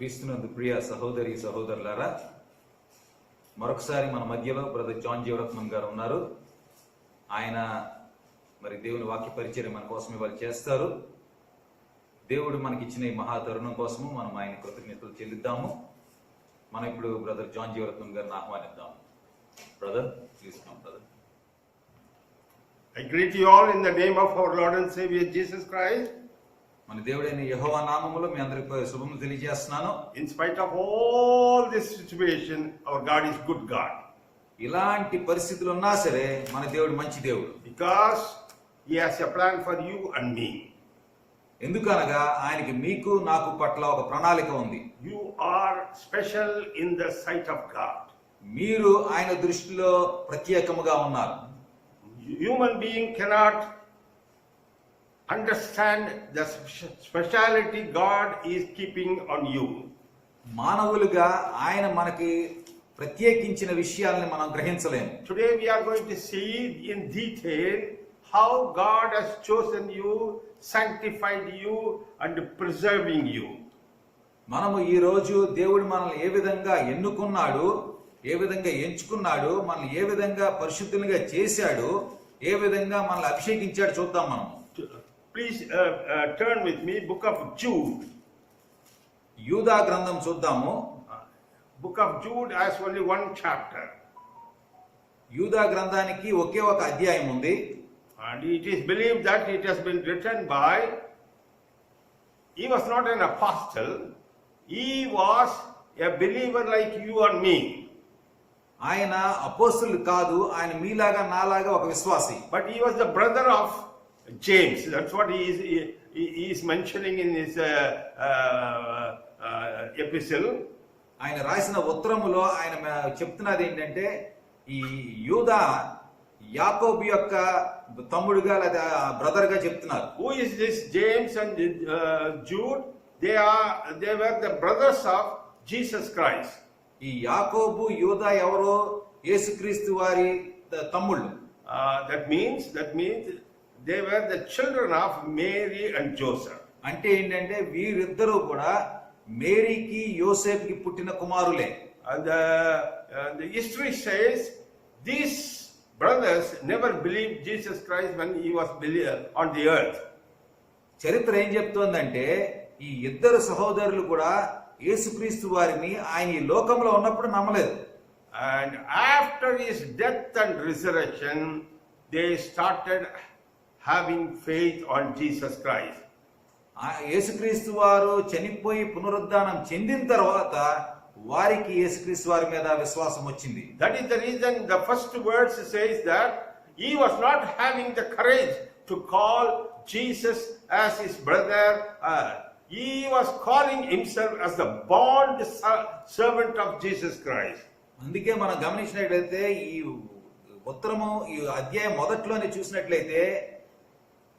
క్రీస్తునందు ప్రియ సహోదరి సహోదరులారా, మరొకసారి మన మధ్యలో బ్రదర్ జాన్ జీవరత్నం గారు ఉన్నారు. ఆయన మరి దేవుని వాక్య పరిచయం మన కోసం ఇవాళ చేస్తారు. దేవుడు మనకిచ్చిన ఈ మహా తరుణం కోసము మనం ఆయన కృతజ్ఞతలు చెల్లిద్దాము. మనం ఇప్పుడు బ్రదర్ జాన్ జీవరత్నం గారిని ఆహ్వానిద్దాము. Brother, please come brother. I greet you all in the name of our Lord and Savior Jesus Christ. మన దేవుడైన యెహోవా నామములో మీ అందరికీ శుభములు తెలియజేస్తున్నాను. In spite of all this situation, our God is good God. ఇలాంటి పరిస్థితులు ఉన్నా సరే మన దేవుడు మంచి దేవుడు. Because He has a plan for you and me. ఎందుకనగా ఆయనకి మీకు నాకు పట్ల ఒక ప్రణాళిక ఉంది. You are special in the sight of God. మీరు ఆయన దృష్టిలో ప్రత్యేకముగా ఉన్నారు. Human being cannot understand the speciality God is keeping on you. మానవులుగా ఆయన మనకి ప్రత్యేకించిన విషయాలను మనం గ్రహించలేము. Today we are going to see in detail how God has chosen you, sanctified you and preserving you. మనము ఈ రోజు దేవుడు మనల్ని ఏ విధంగా ఎన్నుకున్నాడు, ఏ విధంగా ఎంచుకున్నాడు, మనల్ని ఏ విధంగా పరిశుద్ధులుగా చేశాడు, ఏ విధంగా మనల్ని అభిషేకించాడు చూద్దాం మనం. Please turn with me book of Jude. యూదా గ్రంథం చూద్దాము. Book of Jude has only one chapter. యూదా గ్రంథానికి ఒకే ఒక అధ్యాయం ఉంది. And it is believed that it has been written by, he was not an apostle, he was a believer like you and me. ఆయన అపోస్తలుడు కాదు, ఆయన మీలాగా నాలాగా ఒక విశ్వాసి. But he was the brother of James. That's what he is mentioning in his epistle. ఆయన రాసిన ఉత్తరములో ఆయన చెప్తున్నది ఏంటంటే, ఈ యూదా యాకోబు యొక్క తమ్ముడుగా లేదా బ్రదర్ గా చెప్తున్నారు. Who is this James and Jude? They were the brothers of Jesus Christ. ఈ యాకోబు యూదా ఎవరో? యేసుక్రీస్తు వారి తమ్ముళ్ళు. That means they were the children of Mary and Joseph. అంటే ఏంటంటే వీరిద్దరూ కూడా మేరీకి యోసేపుకి పుట్టిన కుమారులే. And the history says these brothers never believed Jesus Christ when he was on the earth. చరిత్ర ఏం చెప్తోందంటే ఈ ఇద్దరు సహోదరులు కూడా యేసుక్రీస్తు వారిని ఆయన ఈ లోకంలో ఉన్నప్పుడు నమ్మలేదు. And after his death and resurrection, they started having faith on Jesus Christ. యేసుక్రీస్తు వారు చనిపోయి పునరుద్ధానం చెందిన తర్వాత వారికి యేసుక్రీస్తు వారి మీద విశ్వాసం వచ్చింది. That is the reason the first verse says that he was not having the courage to call Jesus as his brother. He was calling himself as the bond servant of Jesus Christ. అందుకే మనం గమనించినట్లయితే ఈ ఉత్తరము ఈ అధ్యాయం మొదట్లోనే చూసినట్లయితే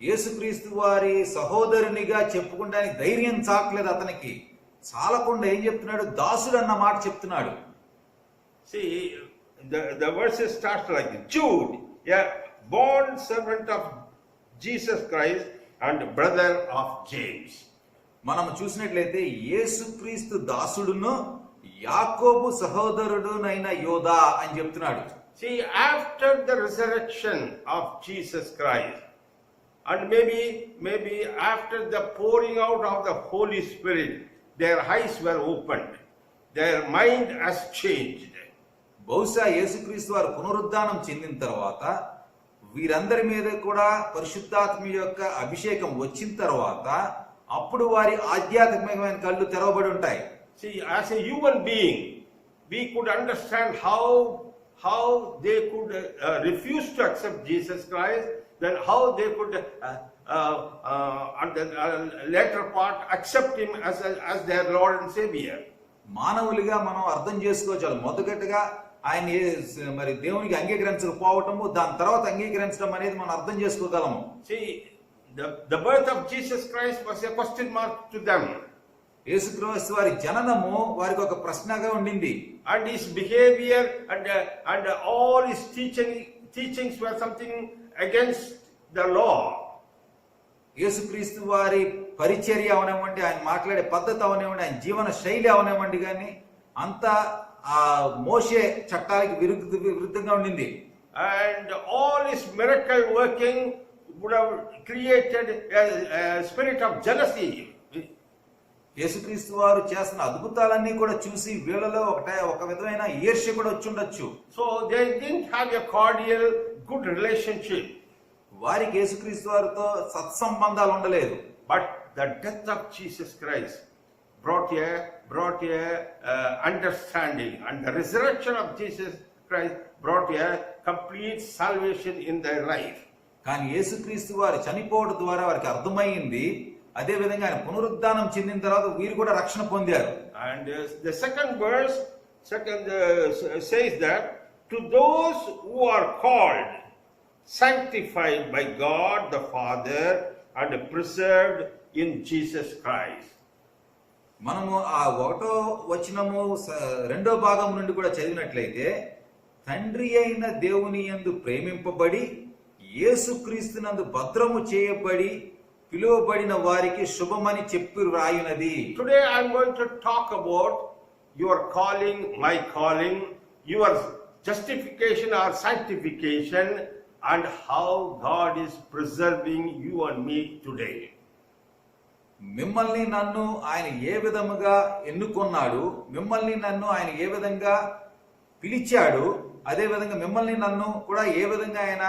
యేసుక్రీస్తు వారి సహోదరునిగా చెప్పుకోవడానికి ధైర్యం చాకలేదు అతనికి. చాలకుండా ఏం చెప్తున్నాడు? దాసుడు అన్న మాట చెప్తున్నాడు. See, the verses start like this. Jude, a bond servant of Jesus Christ and brother of James. మనం చూసినట్లయితే యేసుక్రీస్తు దాసుడును యాకోబు సహోదరుడునైన యోదా అని చెప్తున్నాడు. See, after the resurrection of Jesus Christ, and maybe after the pouring out of the Holy Spirit, their eyes were opened, their mind has changed. బహుశా యేసుక్రీస్తు వారు పునరుద్ధానం చెందిన తర్వాత వీరందరి మీద కూడా పరిశుద్ధాత్మ యొక్క అభిషేకం వచ్చిన తర్వాత అప్పుడు వారి ఆధ్యాత్మికమైన కళ్ళు తెరవబడి ఉంటాయి. See, as a human being, we could understand how they could refuse to accept Jesus Christ, then how they could on the later part accept him as their Lord and Savior. మానవులుగా మనం అర్థం చేసుకోవచ్చు. మొదటగా ఆయన మరి దేవునికి అంగీకరించకపోవటము, దాని తర్వాత అంగీకరించడం అనేది మనం అర్థం చేసుకోగలము. See, the birth of Jesus Christ was a question mark to them. యేసుక్రీస్తు వారి జననము వారికి ఒక ప్రశ్నగా ఉండింది. And his behavior and all his teachings were something against the law. యేసుక్రీస్తు వారి పరిచర్య అవనివ్వండి, ఆయన మాట్లాడే పద్ధతి అవనివ్వండి, ఆయన జీవన శైలి అవనివ్వండి, కానీ అంతా ఆ మోషే చట్టాలకి విరుద్ధంగా ఉండింది. And all his miracle working would have created a spirit of jealousy. యేసుక్రీస్తు వారు చేస్తున్న అద్భుతాలన్నీ కూడా చూసి వీళ్ళలో ఒక విధమైన ఈర్ష్య కూడా వచ్చి ఉండొచ్చు. So they didn't have a cordial, good relationship. వారికి యేసుక్రీస్తు వారితో సత్సంబంధాలు ఉండలేదు. But the death of Jesus Christ brought a understanding, and the resurrection of Jesus Christ brought a complete salvation in their life. కానీ యేసుక్రీస్తు వారు చనిపోవడం ద్వారా వారికి అర్థమైంది, అదే విధంగా ఆయన పునరుద్ధానం చెందిన తర్వాత వీరు కూడా రక్షణ పొందారు. And the second verse says that to those who are called, sanctified by God the Father and preserved in Jesus Christ. మనము ఆ 1వ వచనము 2వ భాగం నుండి కూడా చదివినట్లయితే, తండ్రి అయిన దేవుని యందు ప్రేమింపబడి యేసుక్రీస్తునందు భద్రము చేయబడి పిలువబడిన వారికి శుభమని చెప్పి రాయునది. Today I am going to talk about your calling, my calling, your justification or sanctification, and how God is preserving you and me today. మిమ్మల్ని నన్ను ఆయన ఏ విధముగా ఎన్నుకున్నాడు, మిమ్మల్ని నన్ను ఆయన ఏ విధంగా పిలిచాడు, అదే విధంగా మిమ్మల్ని నన్ను కూడా ఏ విధంగా ఆయన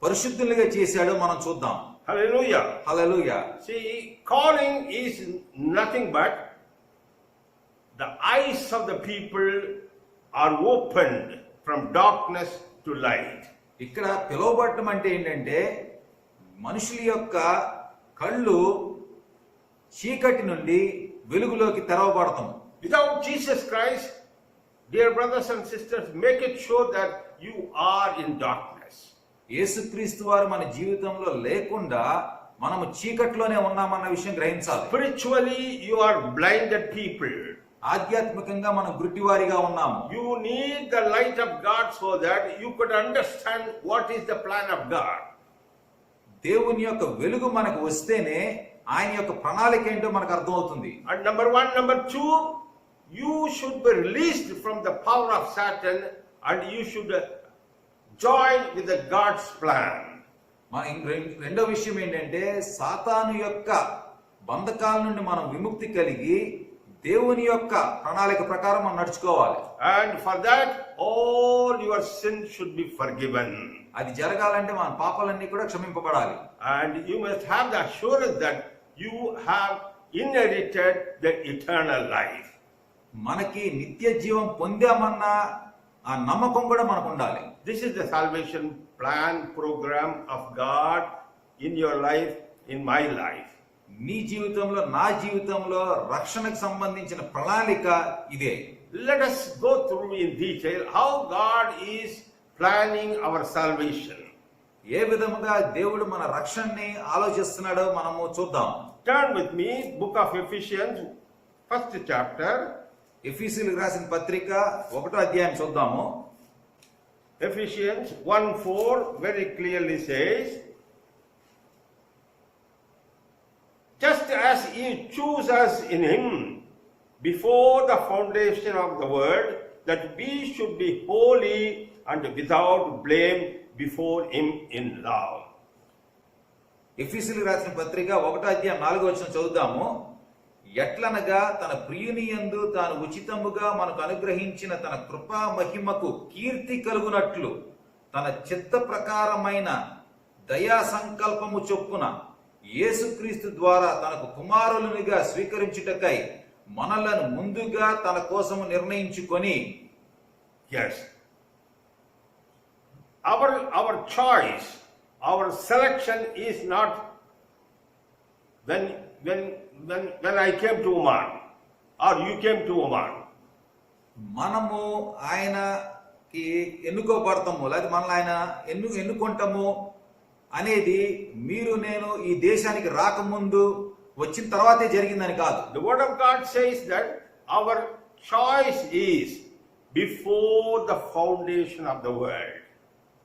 పరిశుద్ధులుగా చేశాడో మనం చూద్దాం. Hallelujah. Hallelujah. See, calling is nothing but the eyes of the people are opened from darkness to light. ఇక్కడ పిలువబడటం అంటే ఏంటంటే మనుషుల యొక్క కళ్ళు చీకటి నుండి వెలుగులోకి తెరవబడతాం. Without Jesus Christ, dear brothers and sisters, make it sure that you are in darkness. యేసుక్రీస్తు వారు మన జీవితంలో లేకుండా మనము చీకట్లోనే ఉన్నామన్న విషయం గ్రహించాలి. Spiritually, you are blinded people. ఆధ్యాత్మికంగా మనం గుడ్డివారిగా ఉన్నాము. You need the light of God so that you could understand what is the plan of God. దేవుని యొక్క వెలుగు మనకు వస్తేనే ఆయన యొక్క ప్రణాళిక ఏంటో మనకు అర్థమవుతుంది. And number 1, number 2, you should be released from the power of Satan and you should join with the God's plan. రెండో విషయం ఏంటంటే సాతాను యొక్క బంధకాల నుండి మనం విముక్తి కలిగి దేవుని యొక్క ప్రణాళిక ప్రకారం మనం నడుచుకోవాలి. And for that all your sins should be forgiven. అది జరగాలంటే మన పాపాలన్నీ కూడా క్షమింపబడాలి. And you must have the assurance that you have inherited the eternal life. మనకి నిత్య జీవం పొందామన్న ఆ నమ్మకం కూడా మనకు ఉండాలి. This is the salvation plan program of God in your life, in my life. నీ జీవితంలో నా జీవితంలో రక్షణకు సంబంధించిన ప్రణాళిక ఇదే. Let us go through in detail how God is planning our salvation. ఏ విధముగా దేవుడు మన రక్షణని ఆలోచిస్తున్నాడో మనము చూద్దాం. Turn with me, book of Ephesians, 1st chapter. ఎఫెసీయులకు రాసిన పత్రిక 1వ అధ్యాయం చూద్దాము. Ephesians 1:4 very clearly says, just as he chose us in him before the foundation of the world, that we should be holy and without blame before him in love. ఎఫెసీయులకు రాసిన పత్రిక 1వ అధ్యాయం 4వ వచనం చదువుదాము. ఎట్లనగా తన ప్రియుని యందు తాను ఉచితముగా మనకు అనుగ్రహించిన తన కృపా మహిమకు కీర్తి కలుగునట్లు తన చిత్త ప్రకారమైన దయా సంకల్పము చొప్పున యేసుక్రీస్తు ద్వారా తనకు కుమారులునిగా స్వీకరించుటకై మనలను ముందుగా తన కోసము నిర్ణయించుకొని. Yes. Our choice, our selection is not when I came to Oman or you came to Oman. మనము ఆయనకి ఎన్నుకోబడతాము లేదా మనల్ని ఆయన ఎన్నుకుంటాము అనేది మీరు నేను ఈ దేశానికి రాకముందు వచ్చిన తర్వాతే జరిగిందని కాదు. The word of God says that our choice is before the foundation of the world.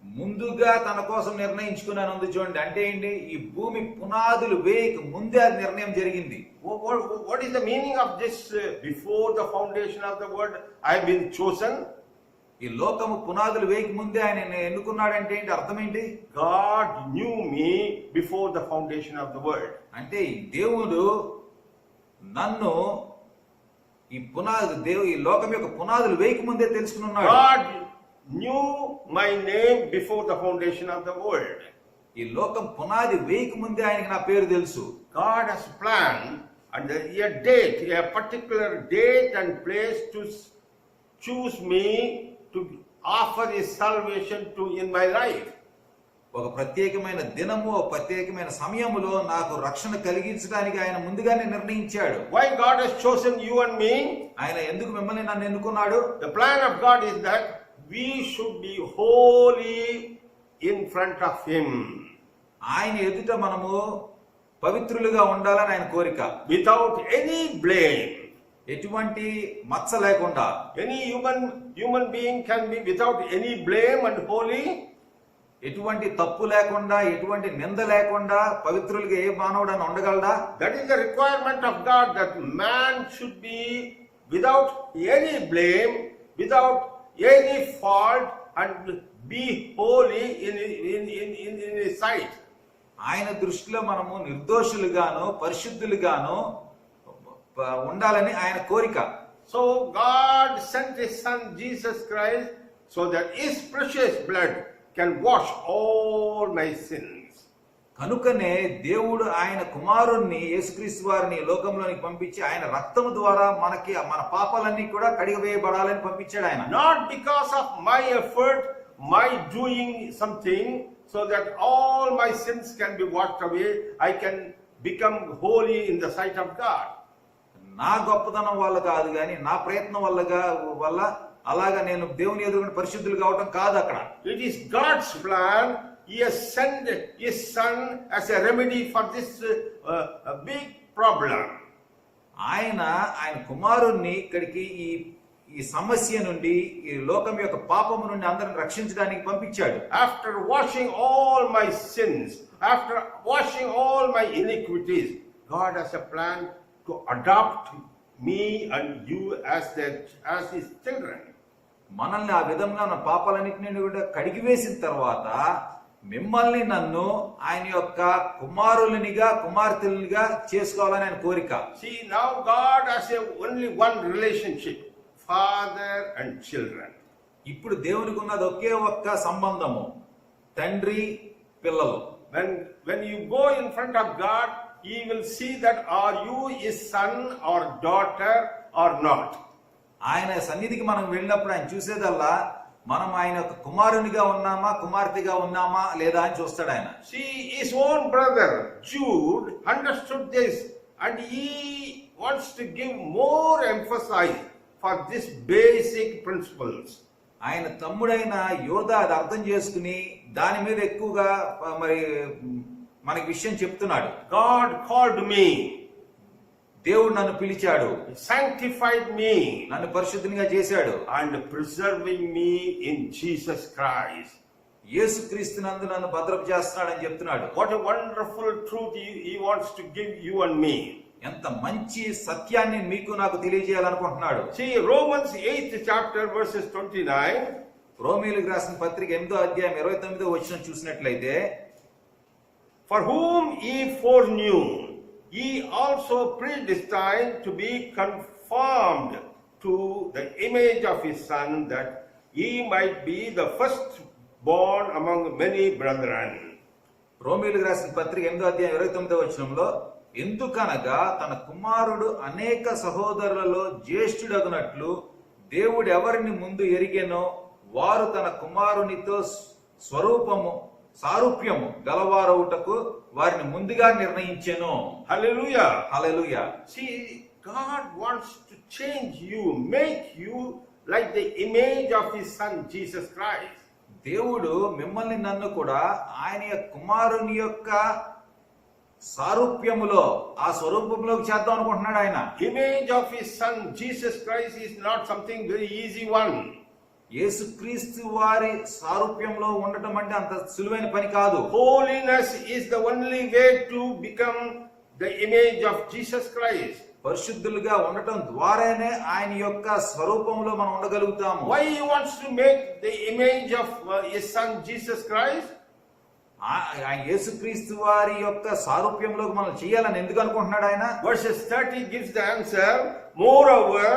ముందుగా తన కోసం నిర్ణయించుకున్నాను ఉంది చూడండి. అంటే ఏంటి? ఈ భూమి పునాదులు వేయక ముందే అది నిర్ణయం జరిగింది. What is the meaning of this? Before the foundation of the world, I have been chosen. ఈ లోకము పునాదులు వేయక ముందే ఆయన ఎన్నుకున్నాడంటే ఏంటి? అర్థం ఏంటి? God knew me before the foundation of the world. అంటే ఈ దేవుడు నన్ను ఈ లోకం యొక్క పునాదులు వేయక ముందే తెలుసుకున్నాడు. God knew my name before the foundation of the world. ఈ లోకం పునాది వేయక ముందే ఆయనకి నా పేరు తెలుసు. God has planned and a date, a particular date and place to choose me to offer His salvation to in my life. ఒక ప్రత్యేకమైన దినము, ఒక ప్రత్యేకమైన సమయములో నాకు రక్షణ కలిగించడానికి ఆయన ముందుగానే నిర్ణయించాడు. Why God has chosen you and me? ఆయన ఎందుకు మిమ్మల్ని నన్ను ఎన్నుకున్నాడు? The plan of God is that we should be holy in front of Him. ఆయన ఎదుట మనము పవిత్రులుగా ఉండాలని ఆయన కోరిక. Without any blame. ఎటువంటి మచ్చ లేకుండా. Any human being can be without any blame and holy. ఎటువంటి తప్పు లేకుండా, ఎటువంటి నింద లేకుండా పవిత్రులుగా ఏ మానవుడని ఉండగలడా? That is the requirement of God, that man should be without any blame, without any fault, and be holy in His sight. ఆయన దృష్టిలో మనము నిర్దోషులుగాను పరిశుద్ధులుగాను ఉండాలని ఆయన కోరిక. So God sent His Son Jesus Christ so that His precious blood can wash all my sins. కనుకనే దేవుడు ఆయన కుమారుణ్ణి యేసుక్రీస్తు వారిని లోకంలోనికి పంపించి ఆయన రక్తము ద్వారా మన పాపాలన్నీ కూడా కడిగివేయబడాలని పంపించాడు ఆయన. Not because of my effort, my doing something, so that all my sins can be washed away, I can become holy in the sight of God. నా గొప్పతనం వల్ల కాదు కానీ నా ప్రయత్నం వల్ల అలాగా నేను దేవుని ఎదురుగా పరిశుద్ధులు కావటం కాదు అక్కడ. It is God's plan. He has sent His Son as a remedy for this big problem. ఆయన కుమారుణ్ణి ఇక్కడికి ఈ సమస్య నుండి, ఈ లోకం యొక్క పాపము నుండి అందరిని రక్షించడానికి పంపించాడు. After washing all my sins, after washing all my iniquities, God has a plan to adopt me and you as His children. మనల్ని ఆ విధంగా మన పాపాలన్నింటినీ కూడా కడిగివేసిన తర్వాత మిమ్మల్ని నన్ను ఆయన యొక్క కుమారులనిగా కుమార్తెలునిగా చేసుకోవాలని ఆయన కోరిక. See, now God has only one relationship, father and children. ఇప్పుడు దేవునికి ఉన్నది ఒకే ఒక్క సంబంధము, తండ్రి పిల్లలు. When you go in front of God, He will see that are you His son or daughter or not. ఆయన సన్నిధికి మనం వెళ్ళినప్పుడు ఆయన చూసేదల్లా మనం ఆయన యొక్క కుమారునిగా ఉన్నామా కుమార్తెగా ఉన్నామా లేదా అని చూస్తాడు ఆయన. See, his own brother Jude understood this and he wants to give more emphasis for this basic principles. ఆయన తమ్ముడైన యోధా అది అర్థం చేసుకుని దాని మీద ఎక్కువగా మనకి విషయం చెప్తున్నాడు. God called me, దేవుడు నన్ను పిలిచాడు, sanctified me, నన్ను పరిశుద్ధంగా చేశాడు, and preserving me in Jesus Christ. యేసుక్రీస్తునందు నన్ను భద్రపు చేస్తున్నాడని చెప్తున్నాడు. What a wonderful truth he wants to give you and me. ఎంత మంచి సత్యాన్ని మీకు నాకు తెలియజేయాలనుకుంటున్నాడు. See, Romans 8th chapter verses 29. రోమీయులకు రాసిన పత్రిక 8వ అధ్యాయం 29వ వచనం చూసినట్లయితే, For whom He foreknew, He also predestined to be conformed to the image of His Son, that He might be the firstborn among many brethren. రోమీయులకు రాసిన పత్రిక 8వ అధ్యాయం 29వ వచనంలో, ఎందుకనగా తన కుమారుడు అనేక సహోదరులలో జ్యేష్ఠుడగునట్లు దేవుడు ఎవరిని ముందు ఎరిగెనో వారు తన కుమారునితో సారూప్యము గలవారవుటకు వారిని ముందుగా నిర్ణయించెను. Hallelujah. Hallelujah. See, God wants to change you, make you like the image of His Son Jesus Christ. దేవుడు మిమ్మల్ని నన్ను కూడా ఆయన కుమారుని యొక్క సారూప్యములో ఆ స్వరూపంలోకి చేద్దాం అనుకుంటున్నాడు ఆయన. Image of His Son Jesus Christ is not something very easy one. యేసుక్రీస్తు వారి సారూప్యంలో ఉండటం అంటే అంత సులువైన పని కాదు. Holiness is the only way to become the image of Jesus Christ. పరిశుద్ధులుగా ఉండటం ద్వారానే ఆయన యొక్క స్వరూపంలో మనం ఉండగలుగుతాము. Why he wants to make the image of his son Jesus Christ? ఆయన యేసుక్రీస్తు వారి యొక్క సారూప్యంలో మనం చేయాలని ఎందుకు అనుకుంటున్నాడు ఆయన? Verses 30 gives the answer. Moreover,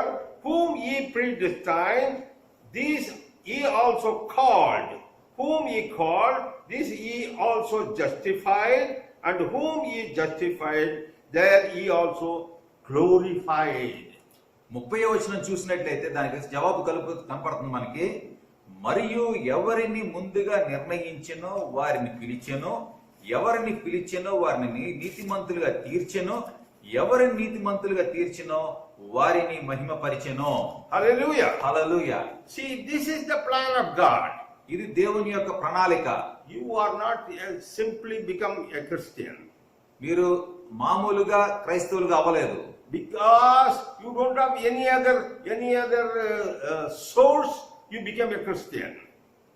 whom ye predestined, these ye also called. Whom ye called, these ye also justified. And whom ye justified, there ye also glorified. 30వ వచనం చూసినట్లయితే దానికి జవాబు కనపడుతుంది మనకి. మరియు ఎవరిని ముందుగా నిర్ణయించెనో వారిని పిలిచెనో, ఎవరిని పిలిచెనో వారిని నీతిమంతులుగా తీర్చెనో, ఎవరిని నీతిమంతులుగా తీర్చెనో వారిని మహిమపరిచెనో. Hallelujah. Hallelujah. See, this is the plan of God. ఇది దేవుని యొక్క ప్రణాళిక. You are not simply become a Christian మీరు మామూలుగా క్రైస్తవులుగా అవ్వలేదు. because you don't have any other source. You become a Christian.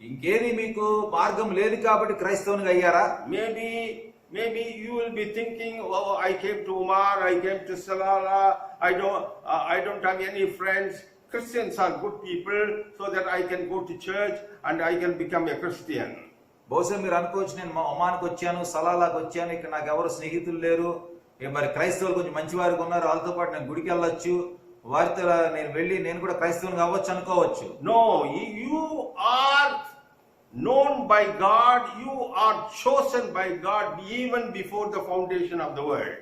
ఇంకేది మీకు మార్గం లేదు కాబట్టి క్రైస్తవునిగా అయ్యారా? Maybe you will be thinking, oh, I came to Umar, I came to Salala, I don't have any friends. Christians are good people, so that I can go to church and I can become a Christian. బహుశా మీరు అనుకోవచ్చు, నేను మా ఒమాన్కి వచ్చాను, సలాలాకి వచ్చాను, ఇక్కడ నాకు ఎవరు స్నేహితులు లేరు, మరి క్రైస్తవులు కొంచెం మంచివారికి ఉన్నారు, వాళ్ళతో పాటు నేను గుడికి వెళ్ళొచ్చు, వారితో నేను వెళ్ళి నేను కూడా క్రైస్తవునిగా అవ్వచ్చు అనుకోవచ్చు. No, you are known by God, you are chosen by God even before the foundation of the world.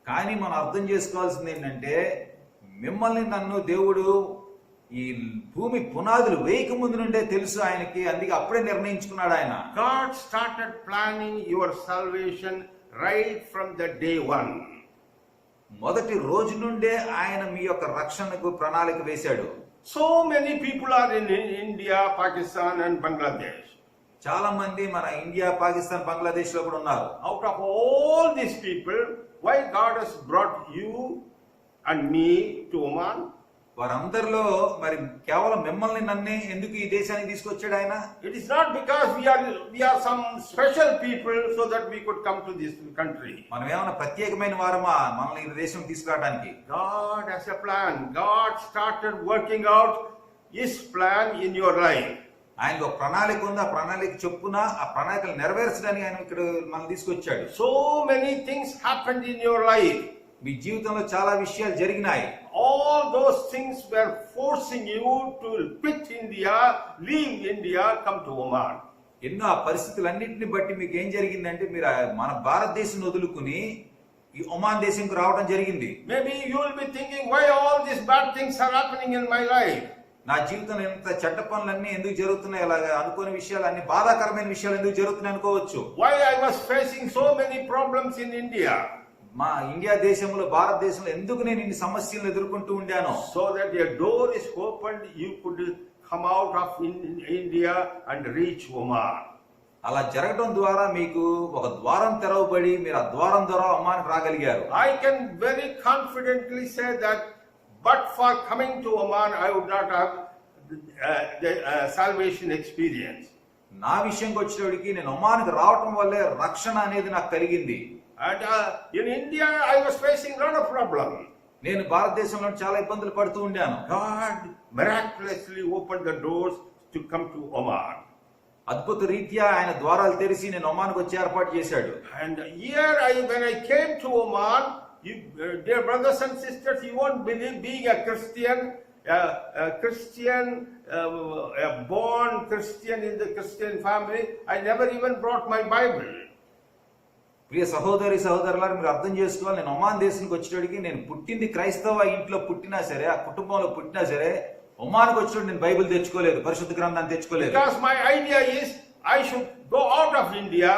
కానీ మనం అర్థం చేసుకోవాల్సింది ఏంటంటే, మిమ్మల్ని నన్ను దేవుడు ఈ భూమి పునాదులు వేయక ముందు నుండే తెలుసు ఆయనకి, అందుకే అప్పుడే నిర్ణయించుకున్నాడు ఆయన. God started planning your salvation right from the day one. మొదటి రోజు నుండే ఆయన మీ యొక్క రక్షణకు ప్రణాళిక వేశాడు. So many people are in India, Pakistan and Bangladesh. చాలా మంది మన ఇండియా, పాకిస్తాన్, బంగ్లాదేశ్ లో కూడా ఉన్నారు. Out of all these people, why God has brought you and me to Oman? వారందరిలో మరి కేవలం మిమ్మల్ని నన్నే ఎందుకు ఈ దేశానికి తీసుకొచ్చాడు ఆయన? It is not because we are some special people so that we could come to this country. మనం ఏమైనా ప్రత్యేకమైన వారమా మనల్ని ఈ దేశం తీసుకురావడానికి? God has a plan. God started working out His plan in your life. ఆయనకు ఒక ప్రణాళిక ఉంది. ఆ ప్రణాళిక చొప్పున ఆ ప్రణాళికలు నెరవేర్చడానికి ఆయన ఇక్కడ మనం తీసుకొచ్చాడు. So many things happened in your life. మీ జీవితంలో చాలా విషయాలు జరిగినాయి. All those things were forcing you to quit India, leave India, come to Oman. ఎన్నో ఆ పరిస్థితులన్నింటిని బట్టి మీకు ఏం జరిగిందంటే, మీరు మన భారతదేశం వదులుకుని ఈ ఒమాన్ దేశంకు రావడం జరిగింది. Maybe you will be thinking, why all these bad things are happening in my life? నా జీవితంలో ఎంత చెడ్డ పనులన్నీ ఎందుకు జరుగుతున్నాయి, ఇలాగ అనుకోని విషయాలు, అన్ని బాధాకరమైన విషయాలు ఎందుకు జరుగుతున్నాయి అనుకోవచ్చు. Why I was facing so many problems in India? మా ఇండియా దేశంలో, భారతదేశంలో ఎందుకు నేను ఇన్ని సమస్యలను ఎదుర్కొంటూ ఉండాను? So that a door is opened, you could come out of India and reach Oman. అలా జరగడం ద్వారా మీకు ఒక ద్వారం తెరవబడి మీరు ఆ ద్వారం ద్వారా ఒమాన్కి రాగలిగారు. I can very confidently say that but for coming to Oman, I would not have the salvation experience. నా విషయంకి వచ్చేటికి నేను ఒమాన్కి రావటం వల్లే రక్షణ అనేది నాకు కలిగింది. And in India, I was facing a lot of problems. నేను భారతదేశంలో చాలా ఇబ్బందులు పడుతూ ఉండాను. God miraculously opened the doors to come to Oman. అద్భుత రీత్యా ఆయన ద్వారాలు తెరిచి నేను ఒమాన్కి వచ్చి ఏర్పాటు చేశాడు. And here, when I came to Oman, dear brothers and sisters, you won't believe, being a Christian, a born Christian in the Christian family, I never even brought my Bible. ప్రియ సహోదరి సహోదరులారా, మీరు అర్థం చేసుకోవాలి, నేను ఒమాన్ దేశానికి వచ్చేటికి నేను పుట్టింది క్రైస్తవ ఇంట్లో పుట్టినా సరే, ఆ కుటుంబంలో పుట్టినా సరే, ఒమాన్కి వచ్చేటప్పుడు నేను బైబిల్ తెచ్చుకోలేదు, పరిశుద్ధ గ్రంథాన్ని తెచ్చుకోలేదు. Because my idea is I should go out of India,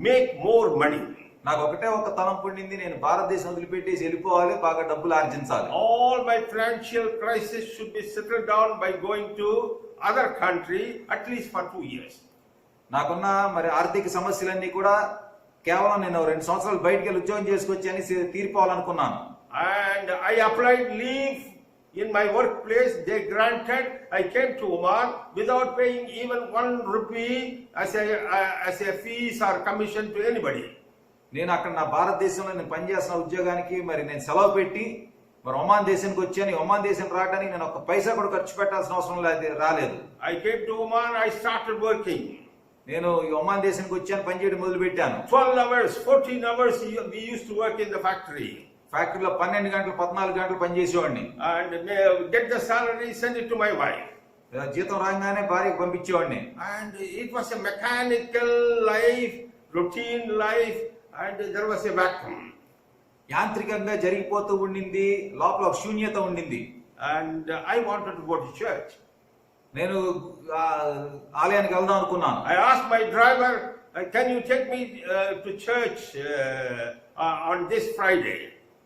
make more money. నాకు ఒకటే ఒక తలంపు ఉండింది, నేను భారతదేశం వదిలిపెట్టేసి వెళ్ళిపోవాలి, బాగా డబ్బులు ఆర్జించాలి. All my financial crisis should be settled down by going to other country at least for 2 years. నాకున్న మరి ఆర్థిక సమస్యలన్నీ కూడా కేవలం నేను 2 సంవత్సరాలు బయటికి వెళ్ళి ఉద్యోగం చేసుకొచ్చి అని తీరిపోవాలనుకున్నాను. And I applied leave in my workplace, they granted, I came to Oman without paying even 1 rupee as a fees or commission to anybody. నేను అక్కడ నా భారతదేశంలో నేను పనిచేస్తున్న ఉద్యోగానికి మరి నేను సెలవు పెట్టి మరి ఒమాన్ దేశానికి వచ్చాను. ఒమాన్ దేశం రావడానికి నేను ఒక్క పైసా కూడా ఖర్చు పెట్టాల్సిన అవసరం రాలేదు. I came to Oman, I started working. నేను ఈ ఒమాన్ దేశానికి వచ్చాను, పని చేయడం మొదలు పెట్టాను. 12 hours, 14 hours we used to work in the factory. ఫ్యాక్టరీలో 12 గంటలు 14 గంటలు పనిచేసేవాడిని. And get the salary, send it to my wife. జీతం రాగానే భార్యకు పంపించేవాడిని. And it was a mechanical life, routine life, and there was a vacuum. యాంత్రికంగా జరిగిపోతూ ఉండింది, లోపల ఒక శూన్యత ఉండింది. And I wanted to go to church. నేను ఆలయానికి వెళ్దాం అనుకున్నాను. I asked my driver, can you take me to church on this Friday?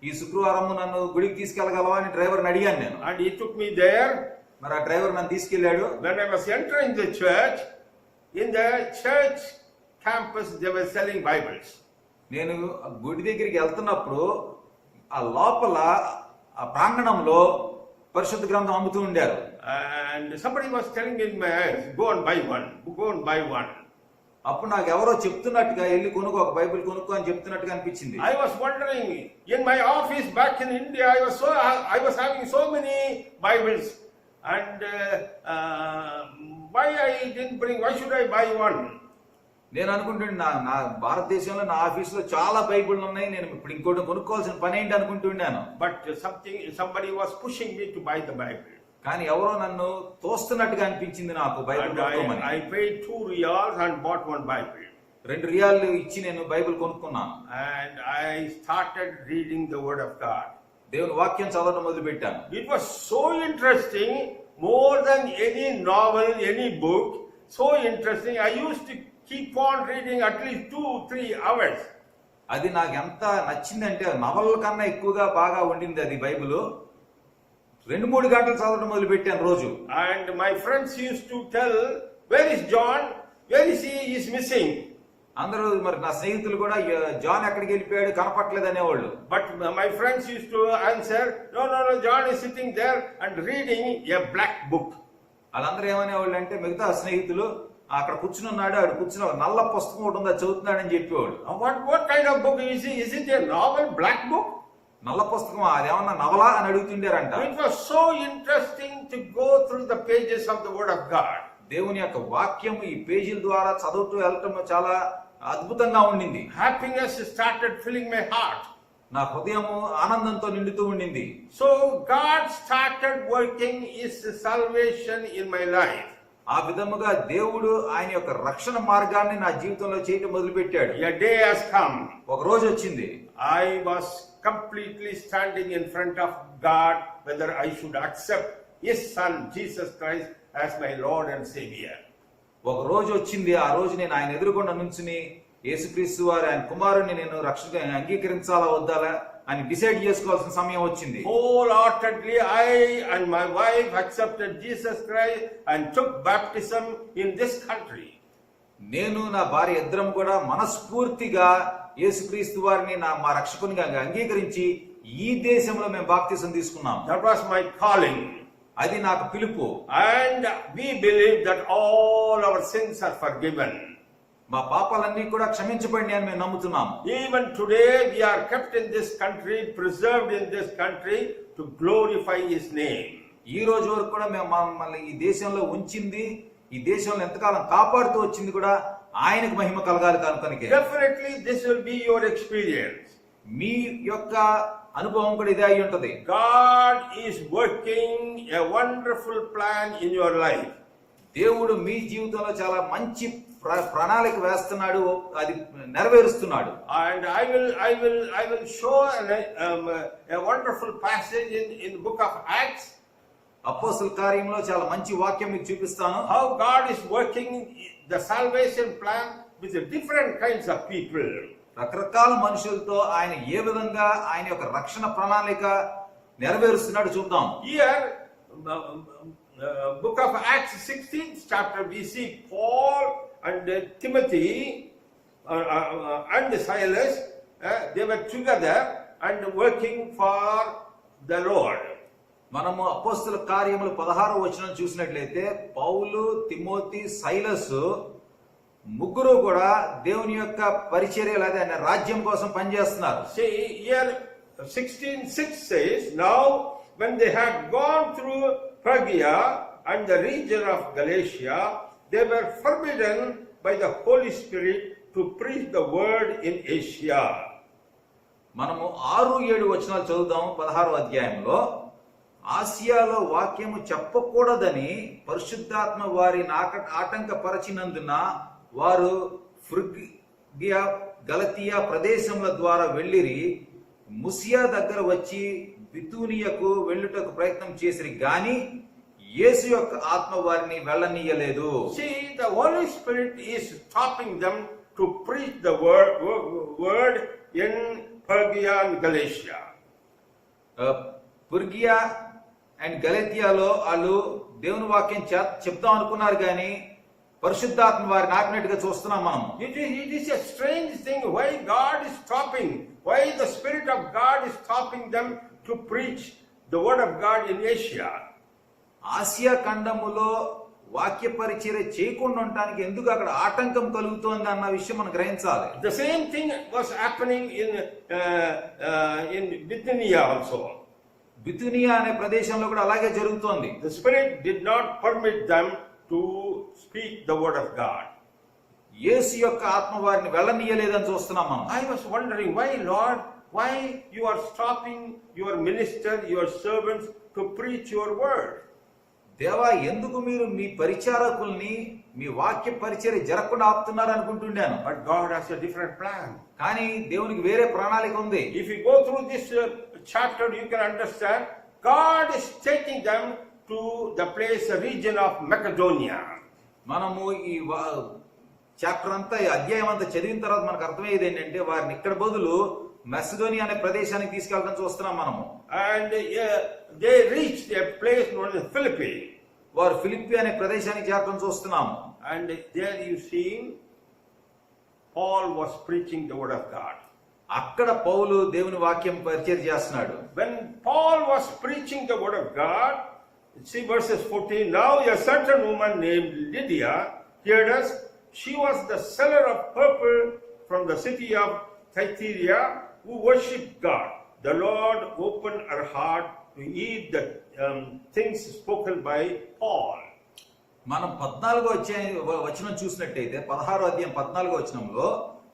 ఈ శుక్రవారం నన్ను గుడికి తీసుకెళ్లగలవా అని డ్రైవర్ని అడిగాను నేను. And he took me there. మరి ఆ డ్రైవర్ నన్ను తీసుకెళ్లాడు. When I was entering the church, in the church campus they were selling Bibles. నేను గుడి దగ్గరికి వెళ్తున్నప్పుడు ఆ లోపల ఆ ప్రాంగణంలో పరిశుద్ధ గ్రంథం అమ్ముతూ ఉండారు. And somebody was telling me in my eyes, go and buy one, go and buy one. అప్పుడు నాకు ఎవరో చెప్తున్నట్టుగా వెళ్ళి కొనుక్కో, ఒక బైబిల్ కొనుక్కో అని చెప్తున్నట్టుగా అనిపించింది. I was wondering, in my office back in India, I was having so many Bibles, and why should I buy one? నేను అనుకుంటున్నా నా భారతదేశంలో నా ఆఫీసులో చాలా బైబిళ్ళు ఉన్నాయి, నేను ఇప్పుడు ఇంకోటి కొనుక్కోవాల్సిన పని ఏంటి అనుకుంటున్నాను. But somebody was pushing me to buy the Bible. కానీ ఎవరో నన్ను తోస్తున్నట్టుగా అనిపించింది నాకు బైబిల్ కొనుక్కోమని. I paid 2 riyals and bought one Bible. 2 రియాలు ఇచ్చి నేను బైబిల్ కొనుక్కున్నాను. And I started reading the Word of God. దేవుని వాక్యం చదవడం మొదలు పెట్టాను. It was so interesting, more than any novel, any book. So interesting. I used to keep on reading at least 2-3 hours. అది నాకు ఎంత నచ్చిందంటే నవల కన్నా ఎక్కువగా బాగా ఉండింది అది బైబిల్. 2-3 గంటలు చదవడం మొదలు పెట్టాను రోజు. And my friends used to tell, where is John? Where is he? He is missing. అందరూ మరి నా స్నేహితులు కూడా జాన్ ఎక్కడికి వెళ్ళిపోయాడు, కనపట్లేదు అనేవాళ్ళు. But my friends used to answer, no, John is sitting there and reading a black book. వాళ్ళందరూ ఏమనేవాళ్ళు అంటే మిగతా స్నేహితులు అక్కడ కూర్చున్నాడు, ఆడు కూర్చున్న నల్ల పుస్తకం ఒకటి ఉంది, అది చదువుతున్నాడని చెప్పేవాడు. What kind of book is it? Is it a novel, black book? నల్ల పుస్తకం అదేమన్నా నవలా అని అడుగుతుండారంట. It was so interesting to go through the pages of the Word of God. దేవుని యొక్క వాక్యం ఈ పేజీల ద్వారా చదువుతూ వెళ్ళటం చాలా అద్భుతంగా ఉండింది. Happiness started filling my heart. నా హృదయము ఆనందంతో నిండుతూ ఉండింది. So God started working His salvation in my life. ఆ విధముగా దేవుడు ఆయన యొక్క రక్షణ మార్గాన్ని నా జీవితంలో చేయటం మొదలు పెట్టాడు. A day has come. ఒక రోజు వచ్చింది. I was completely standing in front of God whether I should accept His Son Jesus Christ as my Lord and Savior. ఒక రోజు వచ్చింది. ఆ రోజు నేను ఆయన ఎదురుగుండా నుంచుని యేసుక్రీస్తు వారు ఆయన కుమారుని నేను రక్షకుడిగా అంగీకరించాలా వద్దా అని డిసైడ్ చేసుకోవాల్సిన సమయం వచ్చింది. Wholeheartedly I and my wife accepted Jesus Christ and took baptism in this country. నేను నా భార్య ఇద్దరం కూడా మనస్ఫూర్తిగా యేసుక్రీస్తు వారిని మా రక్షకునిగా అంగీకరించి ఈ దేశంలో మేము బాప్తిసం తీసుకున్నాం. That was my calling. అది నాకు పిలుపు. And we believe that all our sins are forgiven. మా పాపాలన్నీ కూడా క్షమించబడి అని మేము నమ్ముతున్నాం. Even today we are kept in this country, preserved in this country to glorify His name. ఈ రోజు వరకు కూడా మేము మమ్మల్ని ఈ దేశంలో ఉంచింది, ఈ దేశంలో ఎంతకాలం కాపాడుతూ వచ్చింది కూడా ఆయనకు మహిమ కలగాలి కనుకనికే. Definitely this will be your experience. మీ యొక్క అనుభవం కూడా ఇదే అయి ఉంటది. God is working a wonderful plan in your life. దేవుడు మీ జీవితంలో చాలా మంచి ప్రణాళిక వేస్తున్నాడు, అది నెరవేరుస్తున్నాడు. And I will show a wonderful passage in the book of Acts. అపోస్తల కార్యంలో చాలా మంచి వాక్యం మీకు చూపిస్తాను. How God is working the salvation plan with the different kinds of people. రకరకాల మనుషులతో ఆయన ఏ విధంగా ఆయన యొక్క రక్షణ ప్రణాళిక నెరవేరుస్తున్నాడు చూద్దాం. Here, book of Acts 16th chapter, we see Paul and Timothy and Silas, they were together and working for the Lord. మనము అపోస్తుల కార్యములు 16వ వచనం చూసినట్లయితే పౌలు, తిమోతి, సైలస్ ముగ్గురు కూడా దేవుని యొక్క పరిచర్య లేదా ఆయన రాజ్యం కోసం పనిచేస్తున్నారు. See, here 16:6 says, now when they had gone through Phrygia and the region of Galatia, they were forbidden by the Holy Spirit to preach the word in Asia. మనము 6-7 వచనాలు చదువుదాం. 16వ అధ్యాయంలో ఆసియాలో వాక్యము చెప్పకూడదని పరిశుద్ధాత్మ వారిని ఆటంకపరచినందున వారు ఫ్రుగియా, గలతియా ప్రదేశముల ద్వారా వెళ్ళిరి. ముసియా దగ్గర వచ్చి బితూనియకు వెళ్ళుటకు ప్రయత్నం చేసిరి గాని యేసు యొక్క ఆత్మ వారిని వెళ్ళనీయలేదు. See, the Holy Spirit is stopping them to preach the word in Phrygia and Galatia. పుర్గియా అండ్ గలతియాలో వాళ్ళు దేవుని వాక్యం చెప్తాం అనుకున్నారు కానీ పరిశుద్ధాత్మ వారిని ఆపినట్టుగా చూస్తున్నాం మనం. It is a strange thing why God is stopping, why the Spirit of God is stopping them to preach the word of God in Asia. Asia ఖండములో వాక్య పరిచర్య చేయకుండా ఉండటానికి ఎందుకు అక్కడ ఆటంకం కలుగుతోంది అన్న విషయం మనం గ్రహించాలి. The same thing was happening in Bithynia also. Bithynia అనే ప్రదేశంలో కూడా అలాగే జరుగుతోంది. The Spirit did not permit them to speak the word of God. యేసు యొక్క ఆత్మ వారిని వెళ్ళనీయలేదని చూస్తున్నాం మనం. I was wondering, why Lord, why you are stopping your minister, your servants to preach your word? దేవా, ఎందుకు మీరు మీ పరిచారకుల్ని మీ వాక్య పరిచర్య జరగకుండా ఆపుతున్నారు అనుకుంటున్నాను. But God has a different plan. కానీ దేవునికి వేరే ప్రణాళిక ఉంది. If you go through this chapter, you can understand God is taking them to the place, the region of Macedonia. మనము ఈ చాప్టర్ అంతా, ఈ అధ్యాయం అంతా చదివిన తర్వాత మనకు అర్థమయ్యేది ఏంటంటే వారిని ఇక్కడ బదులు మెసడోనియా అనే ప్రదేశానికి తీసుకెళ్ళడం చూస్తున్నాం మనము. And they reached a place known as Philippi. వారు ఫిలిప్పి అనే ప్రదేశానికి చేరడం చూస్తున్నాము. And there you see Paul was preaching the word of God. అక్కడ పౌలు దేవుని వాక్యం పరిచయం చేస్తున్నాడు. When Paul was preaching the word of God, see verses 14, now a certain woman named Lydia heard us. She was the seller of purple from the city of Thyatira, who worshipped God. The Lord opened her heart to eat the things spoken by Paul. మనం 14వ వచనం చూసినట్టయితే 16వ అధ్యాయం 14వ వచనంలో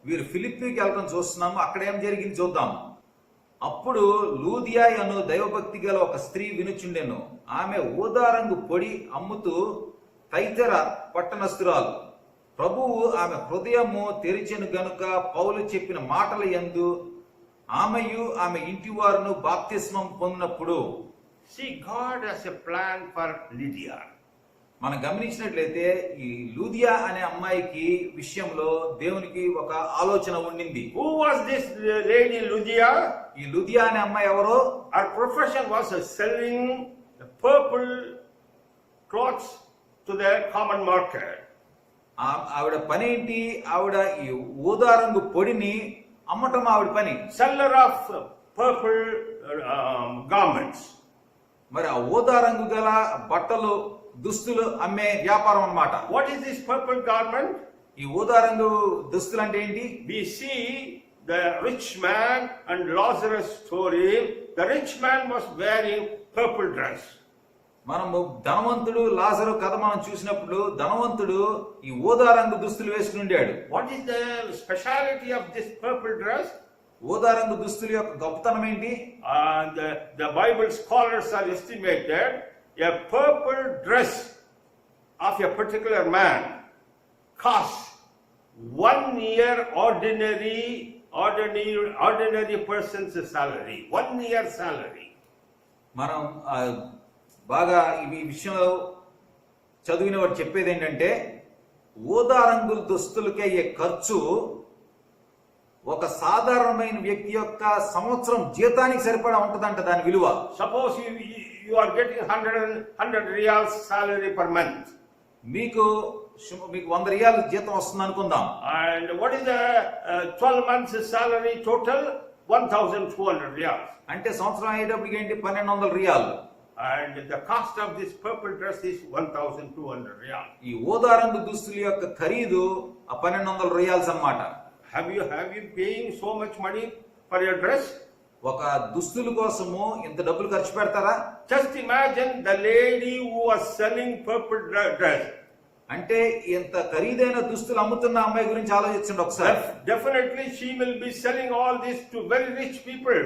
వీరు ఫిలిప్పీకి వెళ్ళడం చూస్తున్నాము. అక్కడ ఏం జరిగింది చూద్దాం. అప్పుడు లూదియా అను దైవభక్తి గల ఒక స్త్రీ వినుచుండెను. ఆమె ఊదారంగు పొడి అమ్ముతూ తైతెర పట్టణస్థురాలు. ప్రభువు ఆమె హృదయము తెరిచెను గనుక పౌలు చెప్పిన మాటల యందు ఆమెయు ఆమె ఇంటి వారును బాప్తిస్మం పొందినప్పుడు. See, God has a plan for Lydia. మనం గమనించినట్లయితే ఈ లూదియా అనే అమ్మాయికి విషయంలో దేవునికి ఒక ఆలోచన ఉండింది. Who was this lady Lydia? ఈ లూదియా అనే అమ్మాయి ఎవరో? Her profession was selling purple cloths to the common market. ఆవిడ పని ఏంటి? ఆవిడ ఈ ఊదా రంగు పొడిని అమ్మటం ఆవిడ పని. Seller of purple garments. మరి ఆ ఊదా రంగు గల బట్టలు, దుస్తులు అమ్మే వ్యాపారం అన్నమాట. What is this purple garment? ఈ ఊదా రంగు దుస్తులు అంటే ఏంటి? We see the rich man and Lazarus story. The rich man was wearing purple dress. మనము ధనవంతుడు లాజరు కథ మనం చూసినప్పుడు ధనవంతుడు ఈ ఊదా రంగు దుస్తులు వేసుకుని ఉండాడు. What is the speciality of this purple dress? ఊదా రంగు దుస్తుల యొక్క గొప్పతనం ఏంటి? The Bible scholars are estimated a purple dress of a particular man costs 1 year ordinary person's salary. 1 year salary. మనం బాగా ఈ విషయంలో చదివిన వాడు చెప్పేది ఏంటంటే ఊదా రంగుల దుస్తులకి అయ్యే ఖర్చు ఒక సాధారణమైన వ్యక్తి యొక్క సంవత్సరం జీతానికి సరిపడా ఉంటదంట దాని విలువ. Suppose you are getting 100 riyals salary per month. మీకు 100 రియాల్ జీతం వస్తుంది అనుకుందాం. And what is the 12 months salary total? 1200 riyals. అంటే సంవత్సరం అయ్యేటప్పటికి ఏంటి 1200 రియాలు. And the cost of this purple dress is 1,200 riyal. ఈ ఊదా రంగు దుస్తుల యొక్క ఖరీదు 1200 రియాల్స్ అన్నమాట. Have you paying so much money for your dress? ఒక దుస్తుల కోసము ఇంత డబ్బులు ఖర్చు పెడతారా? Just imagine the lady who was selling purple dress. అంటే ఇంత ఖరీదైన దుస్తులు అమ్ముతున్న అమ్మాయి గురించి ఆలోచించండి ఒకసారి. Definitely she will be selling all this to very rich people.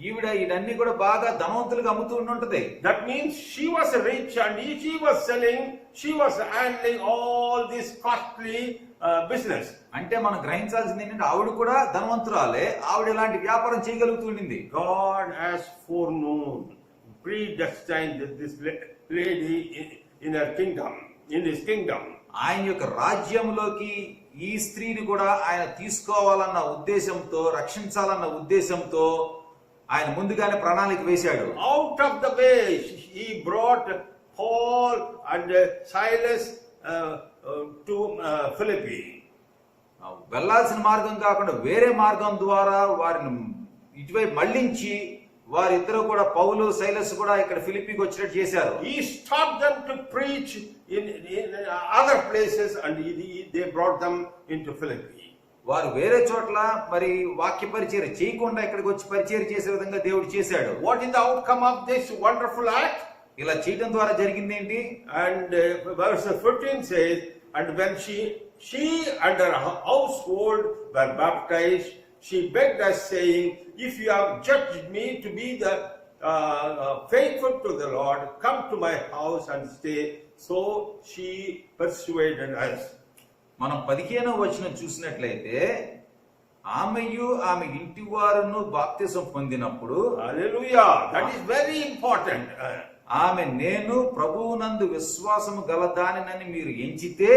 ఈవిడ ఇవన్నీ కూడా బాగా ధనవంతులుగా అమ్ముతూ ఉంటది. That means she was rich and she was selling, she was handling all this costly business. అంటే మనం గ్రహించాల్సింది ఏంటంటే ఆవిడ కూడా ధనవంతురాలే, ఆవిడ ఇలాంటి వ్యాపారం చేయగలుగుతూ ఉండింది. God has foreknown, predestined this lady in her kingdom, in his kingdom. ఆయన యొక్క రాజ్యంలోకి ఈ స్త్రీని కూడా ఆయన తీసుకోవాలన్న ఉద్దేశంతో, రక్షించాలన్న ఉద్దేశంతో ఆయన ముందుగానే ప్రణాళిక వేశాడు. Out of the way he brought Paul and Silas to Philippi. వెళ్లాల్సిన మార్గం కాకుండా వేరే మార్గం ద్వారా వారిని ఇటువైపు మళ్లించి వారిద్దరూ కూడా పౌలు సైలస్ కూడా ఇక్కడ ఫిలిప్పీకి వచ్చినట్టు చేశారు. He stopped them to preach in other places and they brought them into Philippi. వారు వేరే చోట్ల మరి వాక్య పరిచర్య చేయకుండా ఇక్కడికి వచ్చి పరిచర్య చేసే విధంగా దేవుడు చేశాడు. What is the outcome of this wonderful act? ఇలా చేయడం ద్వారా జరిగింది ఏంటి? And verse 14 says, and when she and her household were baptized, she begged us, saying, if you have judged me to be the faithful to the Lord, come to my house and stay. So she persuaded us. మనం 15వ వచనం చూసినట్లయితే ఆమెయు ఆమె ఇంటి వారును బాప్తిసం పొందినప్పుడు, Hallelujah, that is very important. ఆమె నేను ప్రభువునందు విశ్వాసము గలదానినని మీరు ఎంచితే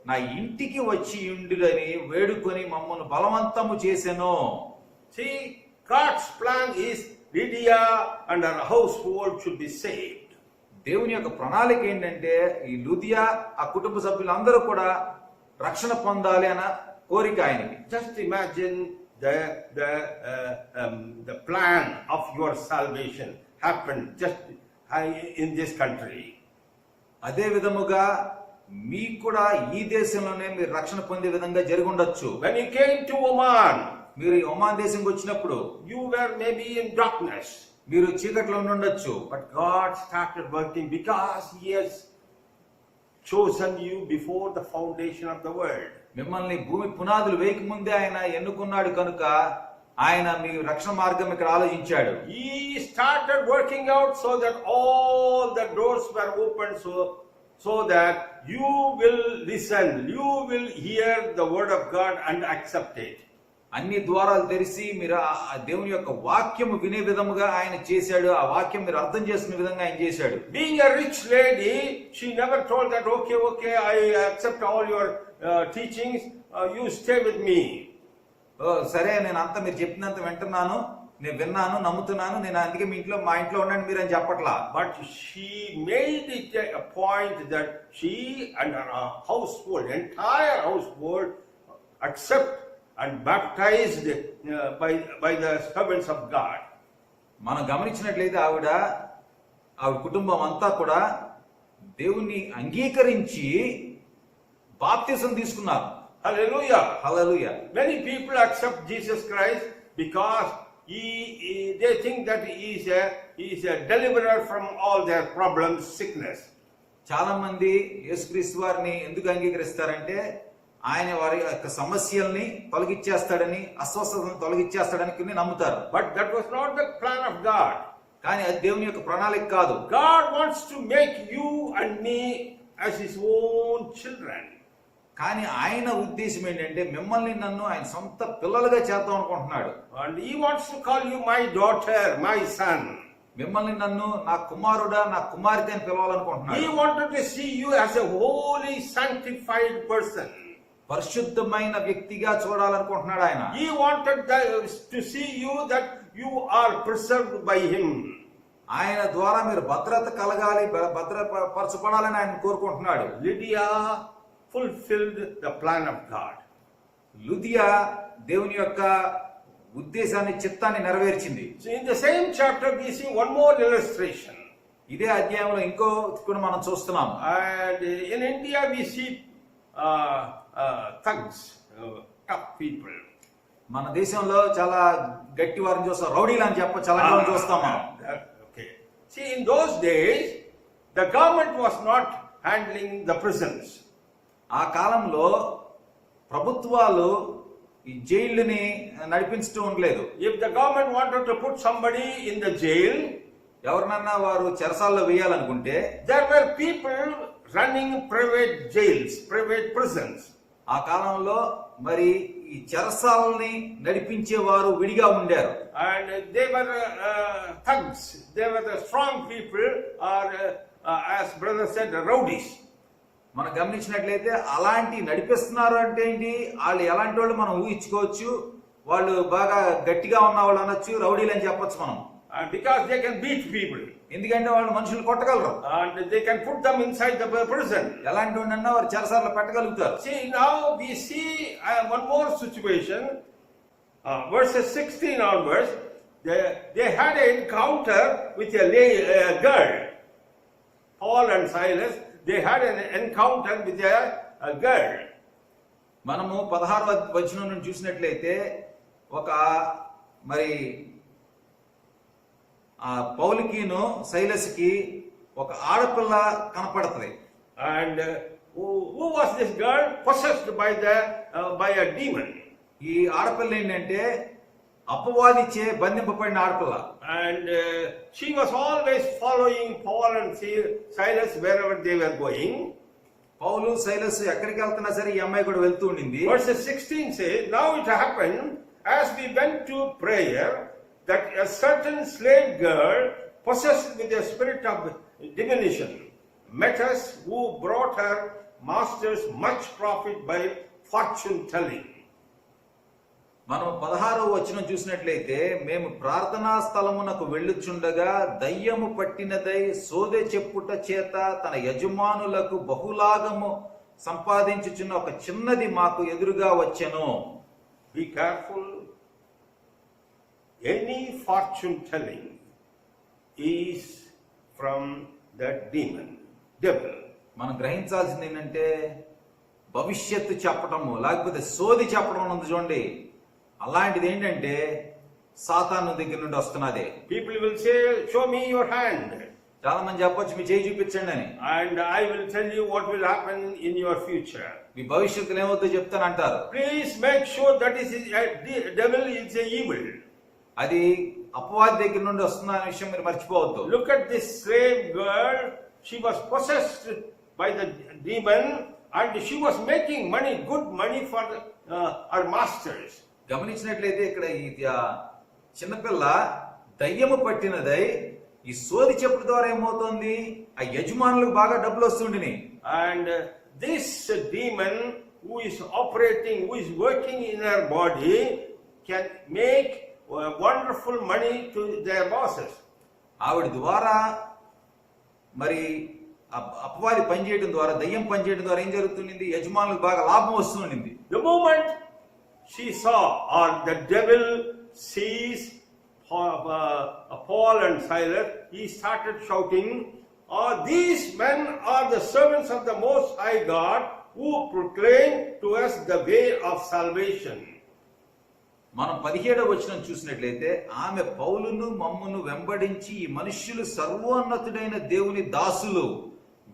నా ఇంటికి వచ్చి ఉండుడని వేడుకొని మమ్మను బలవంతము చేసెను. See, God's plan is Lydia and her household should be saved. దేవుని యొక్క ప్రణాళిక ఏంటంటే ఈ లుదియా ఆ కుటుంబ సభ్యులందరూ కూడా రక్షణ పొందాలి అన్న కోరిక ఆయనకి. Just imagine the plan of your salvation happened just in this country. అదే విధముగా మీకు కూడా ఈ దేశంలోనే మీరు రక్షణ పొందే విధంగా జరిగి ఉండొచ్చు. When you came to Oman, మీరు ఈ ఒమాన్ దేశంకి వచ్చినప్పుడు you were maybe in darkness. మీరు చీకట్లో ఉండొచ్చు. But God started working because He has chosen you before the foundation of the world. మిమ్మల్ని భూమి పునాదులు వేయక ముందే ఆయన ఎన్నుకున్నాడు కనుక ఆయన మీ రక్షణ మార్గం ఇక్కడ ఆలోచించాడు. He started working out so that all the doors were opened so that you will listen, you will hear the word of God and accept it. అన్ని ద్వారాలు తెరిచి మీరు ఆ దేవుని యొక్క వాక్యము వినే విధముగా ఆయన చేశాడు. ఆ వాక్యం మీరు అర్థం చేసుకునే విధంగా ఆయన చేశాడు. Being a rich lady, she never told that, okay, I accept all your teachings, you stay with me. సరే, నేను అంతా మీరు చెప్పినంత వింటున్నాను, నేను విన్నాను, నమ్ముతున్నాను, నేను అందుకే మా ఇంట్లో ఉండండి మీరు అని చెప్పట్లా. But she made it a point that she and her household, entire household, accept and baptized by the servants of God. మనం గమనించినట్లయితే ఆవిడ కుటుంబం అంతా కూడా దేవుణ్ణి అంగీకరించి బాప్తిసం తీసుకున్నారు. Hallelujah. Hallelujah. Many people accept Jesus Christ because they think that he is a deliverer from all their problems, sickness. చాలా మంది యేసుక్రీస్తు వారిని ఎందుకు అంగీకరిస్తారంటే ఆయన వారి యొక్క సమస్యల్ని తొలగించేస్తాడని, అస్వస్థతను తొలగించేస్తాడని నమ్ముతారు. But that was not the plan of God. కానీ అది దేవుని యొక్క ప్రణాళిక కాదు. God wants to make you and me as his own children. కానీ ఆయన ఉద్దేశం ఏంటంటే మిమ్మల్ని నన్ను ఆయన సొంత పిల్లలుగా చేద్దాం అనుకుంటున్నాడు. And he wants to call you my daughter, my son. మిమ్మల్ని నన్ను నా కుమారుడా, నా కుమార్తె అని పిలవాలనుకుంటున్నాడు. He wanted to see you as a holy, sanctified person. పరిశుద్ధమైన వ్యక్తిగా చూడాలనుకుంటున్నాడు ఆయన. He wanted to see you that you are preserved by him. ఆయన ద్వారా మీరు భద్రత కలగాలి, భద్రపరచబడాలని ఆయన కోరుకుంటున్నాడు. Lydia fulfilled the plan of God. Lydia దేవుని యొక్క ఉద్దేశాన్ని, చిత్తాన్ని నెరవేర్చింది. So in the same chapter we see one more illustration. ఇదే అధ్యాయంలో ఇంకో కూడా మనం చూస్తున్నాం. And in India we see thugs, tough people. మన దేశంలో చాలా గట్టి వారిని చూస్తాం, రౌడీలు అని చెప్పచ్చు, అలాంటి వాళ్ళని చూస్తాం మనం. Okay. See, in those days, the government was not handling the prisons. ఆ కాలంలో ప్రభుత్వాలు ఈ జైళ్ళని నడిపించడం ఉండలేదు. If the government wanted to put somebody in the jail, ఎవరినన్నా వారు చెరసాల్లో వేయాలనుకుంటే there were people running private jails, private prisons. ఆ కాలంలో మరి ఈ చెరసాలని నడిపించేవారు విడిగా ఉండారు. And they were thugs. They were the strong people, or as brother said, rowdies. మనం గమనించినట్లయితే అలాంటి నడిపిస్తున్నారు అంటే ఏంటి, వాళ్ళు ఎలాంటి వాళ్ళు మనం ఊహించుకోవచ్చు. వాళ్ళు బాగా గట్టిగా ఉన్న వాళ్ళు అనొచ్చు, రౌడీలు అని చెప్పొచ్చు మనం. Because they can beat people. ఎందుకంటే వాళ్ళు మనుషులు కొట్టగలరు. And they can put them inside the prison. ఎలాంటి వాడినన్నా వారు చెరసాలలో పెట్టగలుగుతారు. See, now we see one more situation. Verses 16 onwards, they had an encounter with a girl. Paul and Silas, they had an encounter with a girl. మనము 16వ వచనం నుండి చూసినట్లయితే ఒక మరి ఆ పౌలుకిను సైలస్కి ఒక ఆడపిల్ల కనపడుతుంది. And who was this girl? Possessed by a demon. ఈ ఆడపిల్ల ఏంటంటే అపవాదిచే బంధింపబడిన ఆడపిల్ల. And she was always following Paul and Silas wherever they were going. Paul Silas ఎక్కడికి వెళ్తున్నా సరే ఈ అమ్మాయి కూడా వెళ్తూ ఉండింది. Verse 16 says, now it happened as we went to prayer that a certain slave girl possessed with a spirit of divination met us, who brought her masters much profit by fortune telling. మనం 16వ వచనం చూసినట్లయితే, మేము ప్రార్థనా స్థలమునకు వెళ్ళుచుండగా దయ్యము పట్టినదై సోదె చెప్పుట చేత తన యజమానులకు బహులాగము సంపాదించుచున్న ఒక చిన్నది మాకు ఎదురుగా వచ్చెను. Be careful. Any fortune telling is from that demon, devil. మనం గ్రహించాల్సింది ఏంటంటే భవిష్యత్తు చెప్పటము లేకపోతే సోది చెప్పడం ఉంది చూడండి, అలాంటిది ఏంటంటే సాతాను దగ్గర నుండి వస్తున్నదే. People will say, show me your hand. చాలా మంది చెప్పొచ్చు, మీ చేయి చూపించండి అని. And I will tell you what will happen in your future. మీ భవిష్యత్తులో ఏమవుతుందో చెప్తానంటారు. Please make sure that is devil is a evil. అది అపవాది దగ్గర నుండి వస్తున్న అనే విషయం మీరు మర్చిపోవద్దు. Look at this slave girl. She was possessed by the demon and she was making money, good money for her masters. గమనించినట్లయితే ఇక్కడ ఈ చిన్నపిల్ల దయ్యము పట్టినదై ఈ సోది చెప్పుడు ద్వారా ఏమవుతుంది, ఆ యజమానులకు బాగా డబ్బులు వస్తుండిని. And this demon who is operating, who is working in her body, can make wonderful money to their bosses. ఆవిడ ద్వారా మరి అపవాది పనిచేయడం ద్వారా, దయ్యం పనిచేయడం ద్వారా ఏం జరుగుతుంది, యజమానులకు బాగా లాభం వస్తుండింది. The moment she saw, or the devil sees Paul and Silas, he started shouting, these men are the servants of the Most High God, who proclaim to us the way of salvation. మనం 17వ వచనం చూసినట్లయితే, ఆమె పౌలును మమ్మును వెంబడించి ఈ మనుష్యులు సర్వోన్నతుడైన దేవుని దాసులు,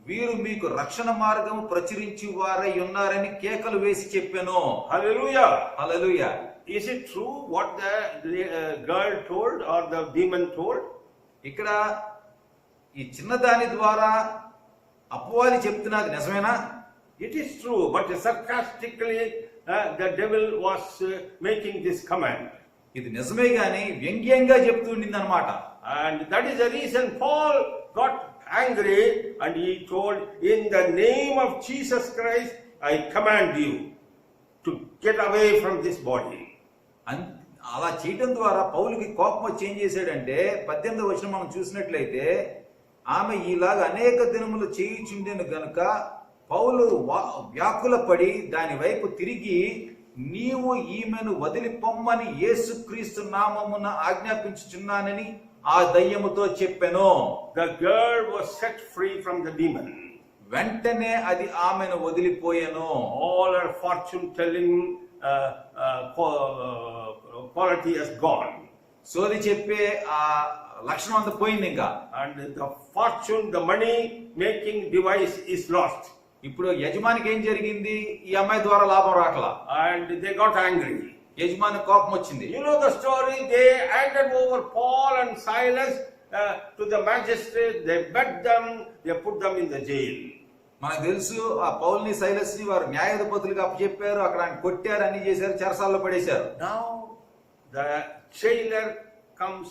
వీరు మీకు రక్షణ మార్గం ప్రచురించి వారై ఉన్నారని కేకలు వేసి చెప్పాను. Hallelujah. Hallelujah. Is it true what the girl told or the demon told? ఇక్కడ ఈ చిన్నదాని ద్వారా అపవాది చెప్తున్నది నిజమేనా? It is true, but sarcastically the devil was making this command. ఇది నిజమే గాని వ్యంగ్యంగా చెప్తుండింది అన్నమాట. And that is the reason Paul got angry and he told, in the name of Jesus Christ I command you to get away from this body. అలా చేయడం ద్వారా పౌలుకి కోపం వచ్చి ఏం చేశాడంటే, 18వ వచనం మనం చూసినట్లయితే, ఆమె ఇలాగ అనేక దినములు చేయుచుండెను గనుక పౌలు వ్యాకుల పడి దాని వైపు తిరిగి నీవు ఈమెను వదిలి పొమ్మని యేసుక్రీస్తు నామమున ఆజ్ఞాపించుచున్నానని ఆ దయ్యముతో చెప్పెను. The girl was set free from the demon. వెంటనే అది ఆమెను వదిలిపోయెను. All her fortune telling quality has gone. సోది చెప్పే ఆ లక్షణం అంతా పోయింది. ఇంకా And the fortune, the money making device is lost. ఇప్పుడు యజమానికి ఏం జరిగింది? ఈ అమ్మాయి ద్వారా లాభం రాకలా. And they got angry. యజమాని కోపం వచ్చింది. You know the story, they handed over Paul and Silas to the magistrate, they beat them, they put them in the jail. మనకు తెలుసు ఆ పౌల్ని సైలస్ ని వారు న్యాయాధిపతులకు అప్పచెప్పారు, అక్కడ ఆయన కొట్టారు, అన్ని చేశారు, చెరసాల్లో పడేశారు. Now the jailer comes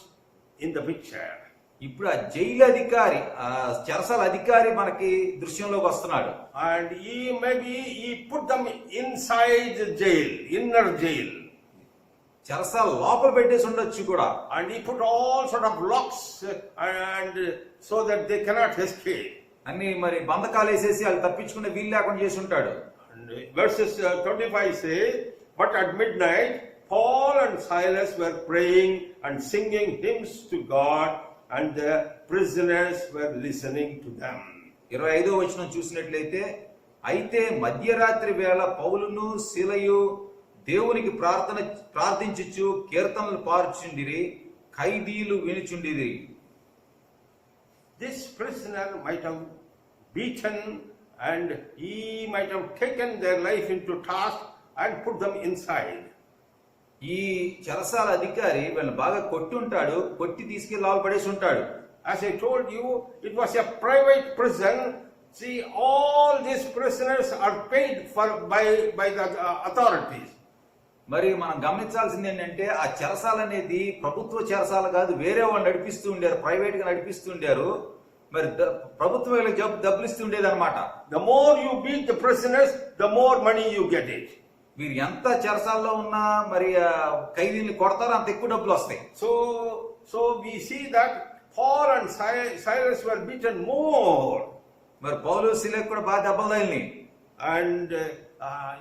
in the picture. ఇప్పుడు ఆ జైలు అధికారి, ఆ చెరసాల అధికారి మనకి దృశ్యంలోకి వస్తున్నాడు. And he put them inside the jail, inner jail. చెరసాల లోపల పెట్టేసి ఉండొచ్చు కూడా. And he put all sort of locks and so that they cannot escape. అన్ని మరి బంధకాలు వేసేసి వాళ్ళు తప్పించుకునే వీలు లేకుండా చేసి ఉంటాడు. And verses 25 says, but at midnight Paul and Silas were praying and singing hymns to God, and the prisoners were listening to them. 25వ వచనం చూసినట్లయితే, అయితే మధ్యరాత్రి వేళ పౌలును శీలయు దేవునికి ప్రార్థించుచు కీర్తనలు పార్చుండిరి, ఖైదీలు వినుచుండిరి. This prisoner might have beaten and he might have taken their life into task and put them inside. ఈ చెరసాల అధికారి వీళ్ళని బాగా కొట్టి ఉంటాడు, కొట్టి తీసుకెళ్లి లోపల పడేసి ఉంటాడు. As I told you, it was a private prison. See, all these prisoners are paid for by the authorities. మరి మనం గమనించాల్సింది ఏంటంటే ఆ చెరసాల అనేది ప్రభుత్వ చెరసాల కాదు, వేరే వాళ్ళు నడిపిస్తూ ఉండారు, ప్రైవేట్ గా నడిపిస్తూ ఉండారు. మరి ప్రభుత్వం వీళ్ళకి డబ్బులు ఇస్తూ ఉండేది అనమాట. The more you beat the prisoners, the more money you get it. మీరు ఎంత చెరసాల్లో ఉన్నా మరి ఖైదీని కొడతారో అంత ఎక్కువ డబ్బులు వస్తాయి. So we see that Paul and Silas were beaten more. మరి పౌలు శీలకు కూడా బాగా దెబ్బలు తగిలినాయి. And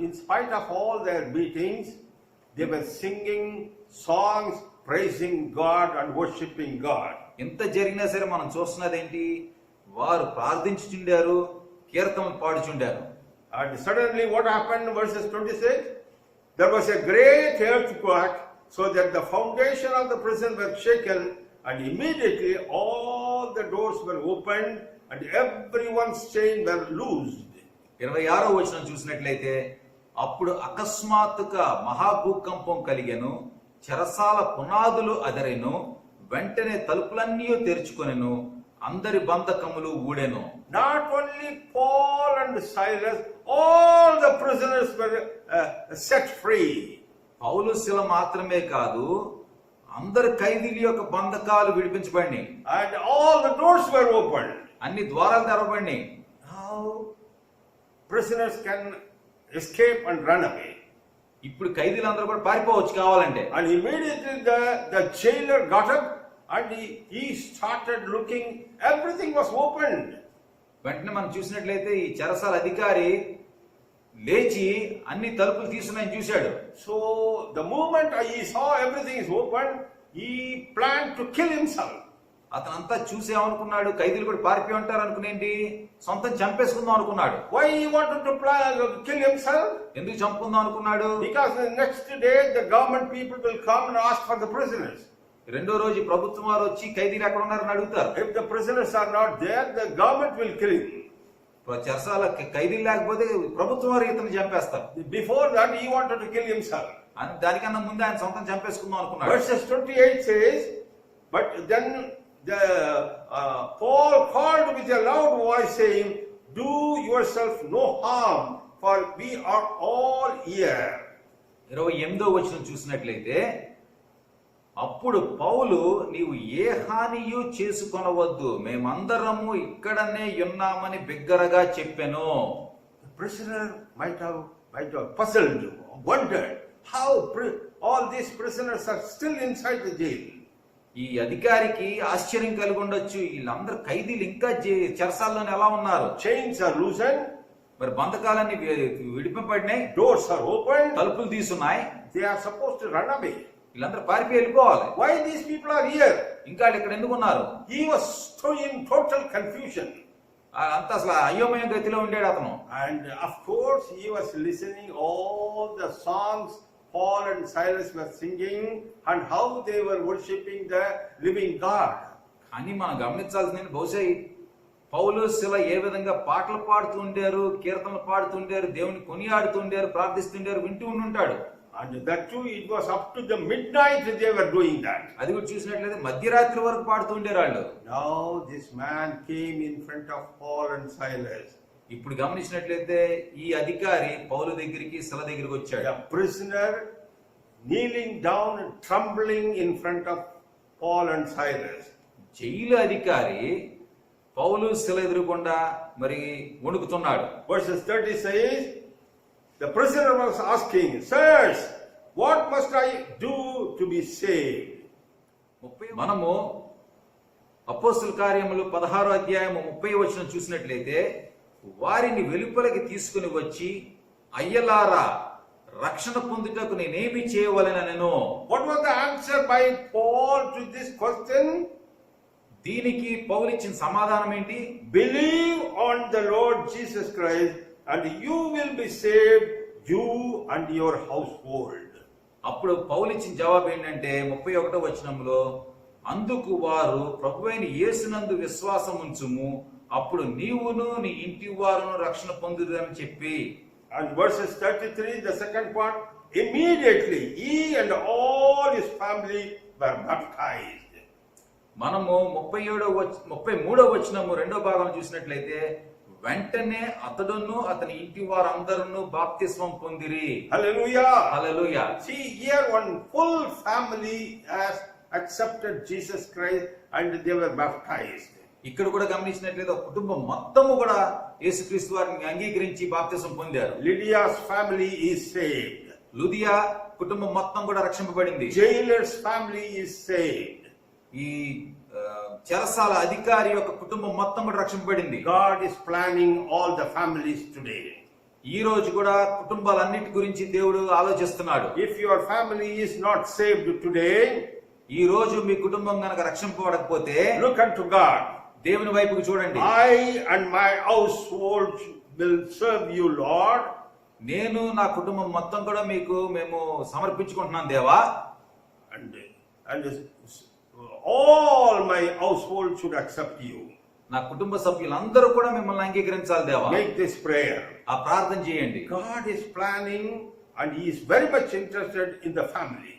in spite of all their beatings, they were singing songs, praising God and worshiping God. ఎంత జరిగినా సరే మనం చూస్తున్నది ఏంటి? వారు ప్రార్థించుచుండారు, కీర్తనలు పాడుచుండారు. And suddenly what happened, verses 26? There was a great earthquake, so that the foundation of the prison were shaken, and immediately all the doors were opened, and everyone's chains were loosed. 26వ వచనం చూసినట్లయితే, అప్పుడు అకస్మాత్తుగా మహాభూకంపం కలిగెను, చెరసాల పునాదులు అదరెను, వెంటనే తలుపులన్నీ తెరుచుకొనెను, అందరి బంధకములు ఊడెను. Not only Paul and Silas, all the prisoners were set free. పౌలు శీల మాత్రమే కాదు, అందరు ఖైదీల యొక్క బంధకాలు విడిపించబడినాయి. And all the doors were opened. అన్ని ద్వారాలు తెరవబడినాయి. Now prisoners can escape and run away. ఇప్పుడు ఖైదీలందరూ కూడా పారిపోవచ్చు కావాలంటే. And immediately the jailer got up and he started looking. Everything was opened. వెంటనే మనం చూసినట్లయితే ఈ చెరసాల అధికారి లేచి అన్ని తలుపులు తీసుకున్నాయని చూశాడు. So the moment he saw everything is open, he planned to kill himself. అతనంతా చూసి ఏమనుకున్నాడు? ఖైదీలు కూడా పారిపోయి ఉంటారు అనుకునేంటి, సొంతం చంపేసుకుందాం అనుకున్నాడు. Why he wanted to kill himself? ఎందుకు చంపుకుందాం అనుకున్నాడు? Because the next day the government people will come and ask for the prisoners. రెండో రోజు ప్రభుత్వం వారు వచ్చి ఖైదీలు ఎక్కడ ఉన్నారని అడుగుతారు. If the prisoners are not there, the government will kill him. చెరసాల ఖైదీలు లేకపోతే ప్రభుత్వం వారు ఇతను చంపేస్తారు. Before that he wanted to kill himself. దానికన్నా ముందు ఆయన సొంతం చంపేసుకుందాం అనుకున్నాడు. Verses 28 says, but then Paul called with a loud voice saying, do yourself no harm, for we are all here. 28వ వచనం చూసినట్లయితే, అప్పుడు పౌలు, నీవు ఏ హానియు చేసుకొనవద్దు, మేమందరము ఇక్కడనే ఉన్నామని బిగ్గరగా చెప్పెను. The prisoner might have puzzled, wondered how all these prisoners are still inside the jail. ఈ అధికారికి ఆశ్చర్యం కలిగి ఉండొచ్చు, వీళ్ళందరూ ఖైదీలు ఇంకా చెరసాల్లోనే ఎలా ఉన్నారు? Chains are loosened, మరి బంధకాలన్నీ విడిపింపబడినాయి, doors are open, తలుపులు తీసున్నాయి, they are supposed to run away. వీళ్ళందరూ పారిపోయి వెళ్ళిపోవాలి. Why these people are here? ఇంకా వాళ్ళు ఇక్కడ ఎందుకు ఉన్నారు? He was so in total confusion. అంత అసలు అయోమయ గతిలో ఉండాడు అతను. And of course, he was listening all the songs Paul and Silas were singing and how they were worshipping the living God. అని మనం గమనించాల్సింది బహుశా పౌలు శిల ఏ విధంగా పాటలు పాడుతుండారు, కీర్తనలు పాడుతుండారు, దేవుని కొనియాడుతుండారు, ప్రార్థిస్తుండారు, వింటూ ఉంటాడు. And that too, it was up to the midnight they were doing that. అది కూడా చూసినట్లయితే మధ్యరాత్రి వరకు పాడుతుండారు వాళ్ళు. Now this man came in front of Paul and Silas. ఇప్పుడు గమనించినట్లయితే ఈ అధికారి పౌలు దగ్గరికి శిల దగ్గరికి వచ్చాడు. A prisoner kneeling down and trembling in front of Paul and Silas. Jail అధికారి పౌలు శిల ఎదురుకుండా మరి వణుకుతున్నాడు. Verses 30 says, the prisoner was asking, sirs, what must I do to be saved? మనము అపోస్తల కార్యములు 16వ అధ్యాయము 30వ వచనం చూసినట్లయితే, వారిని వెలుపలికి తీసుకుని వచ్చి అయ్యలారా రక్షణ పొందుటకు నేనేమి చేయవలెననెను. What was the answer by Paul to this question? దీనికి పౌలు ఇచ్చిన సమాధానం ఏంటి? Believe on the Lord Jesus Christ and you will be saved, you and your household. అప్పుడు పౌలు ఇచ్చిన జవాబు ఏంటంటే 31వ వచనంలో, అందుకు వారు ప్రభువైన యేసునందు విశ్వాసం ఉంచుము, అప్పుడు నీవును నీ ఇంటి వారును రక్షణ పొందుదని చెప్పి. And verses 33, the second part, immediately he and all his family were baptized. మనము 33వ వచనము రెండో భాగం చూసినట్లయితే, వెంటనే అతడును అతని ఇంటి వారందరూ బాప్తిస్మం పొందిరి. Hallelujah. Hallelujah. See, here one full family has accepted Jesus Christ and they were baptized. ఇక్కడ కూడా గమనించినట్లయితే ఒక కుటుంబం మొత్తము కూడా యేసుక్రీస్తు వారిని అంగీకరించి బాప్తిస్మం పొందారు. Lydia's family is saved. Lydia కుటుంబం మొత్తం కూడా రక్షింపబడింది. Jailer's family is saved. ఈ చెరసాల అధికారి యొక్క కుటుంబం మొత్తం కూడా రక్షింపబడింది. God is planning all the families today. ఈ రోజు కూడా కుటుంబాలన్నిటి గురించి దేవుడు ఆలోచిస్తున్నాడు. If your family is not saved today, ఈ రోజు మీ కుటుంబం గనక రక్షింపబడకపోతే look unto God. దేవుని వైపుకు చూడండి. I and my household will serve you, Lord. నేను నా కుటుంబం మొత్తం కూడా మేము సమర్పించుకుంటున్నాం దేవా. And all my household should accept you. నా కుటుంబ సభ్యులందరూ కూడా మిమ్మల్ని అంగీకరించాలి దేవా. Make this prayer. ఆ ప్రార్థన చేయండి. God is planning and he is very much interested in the family.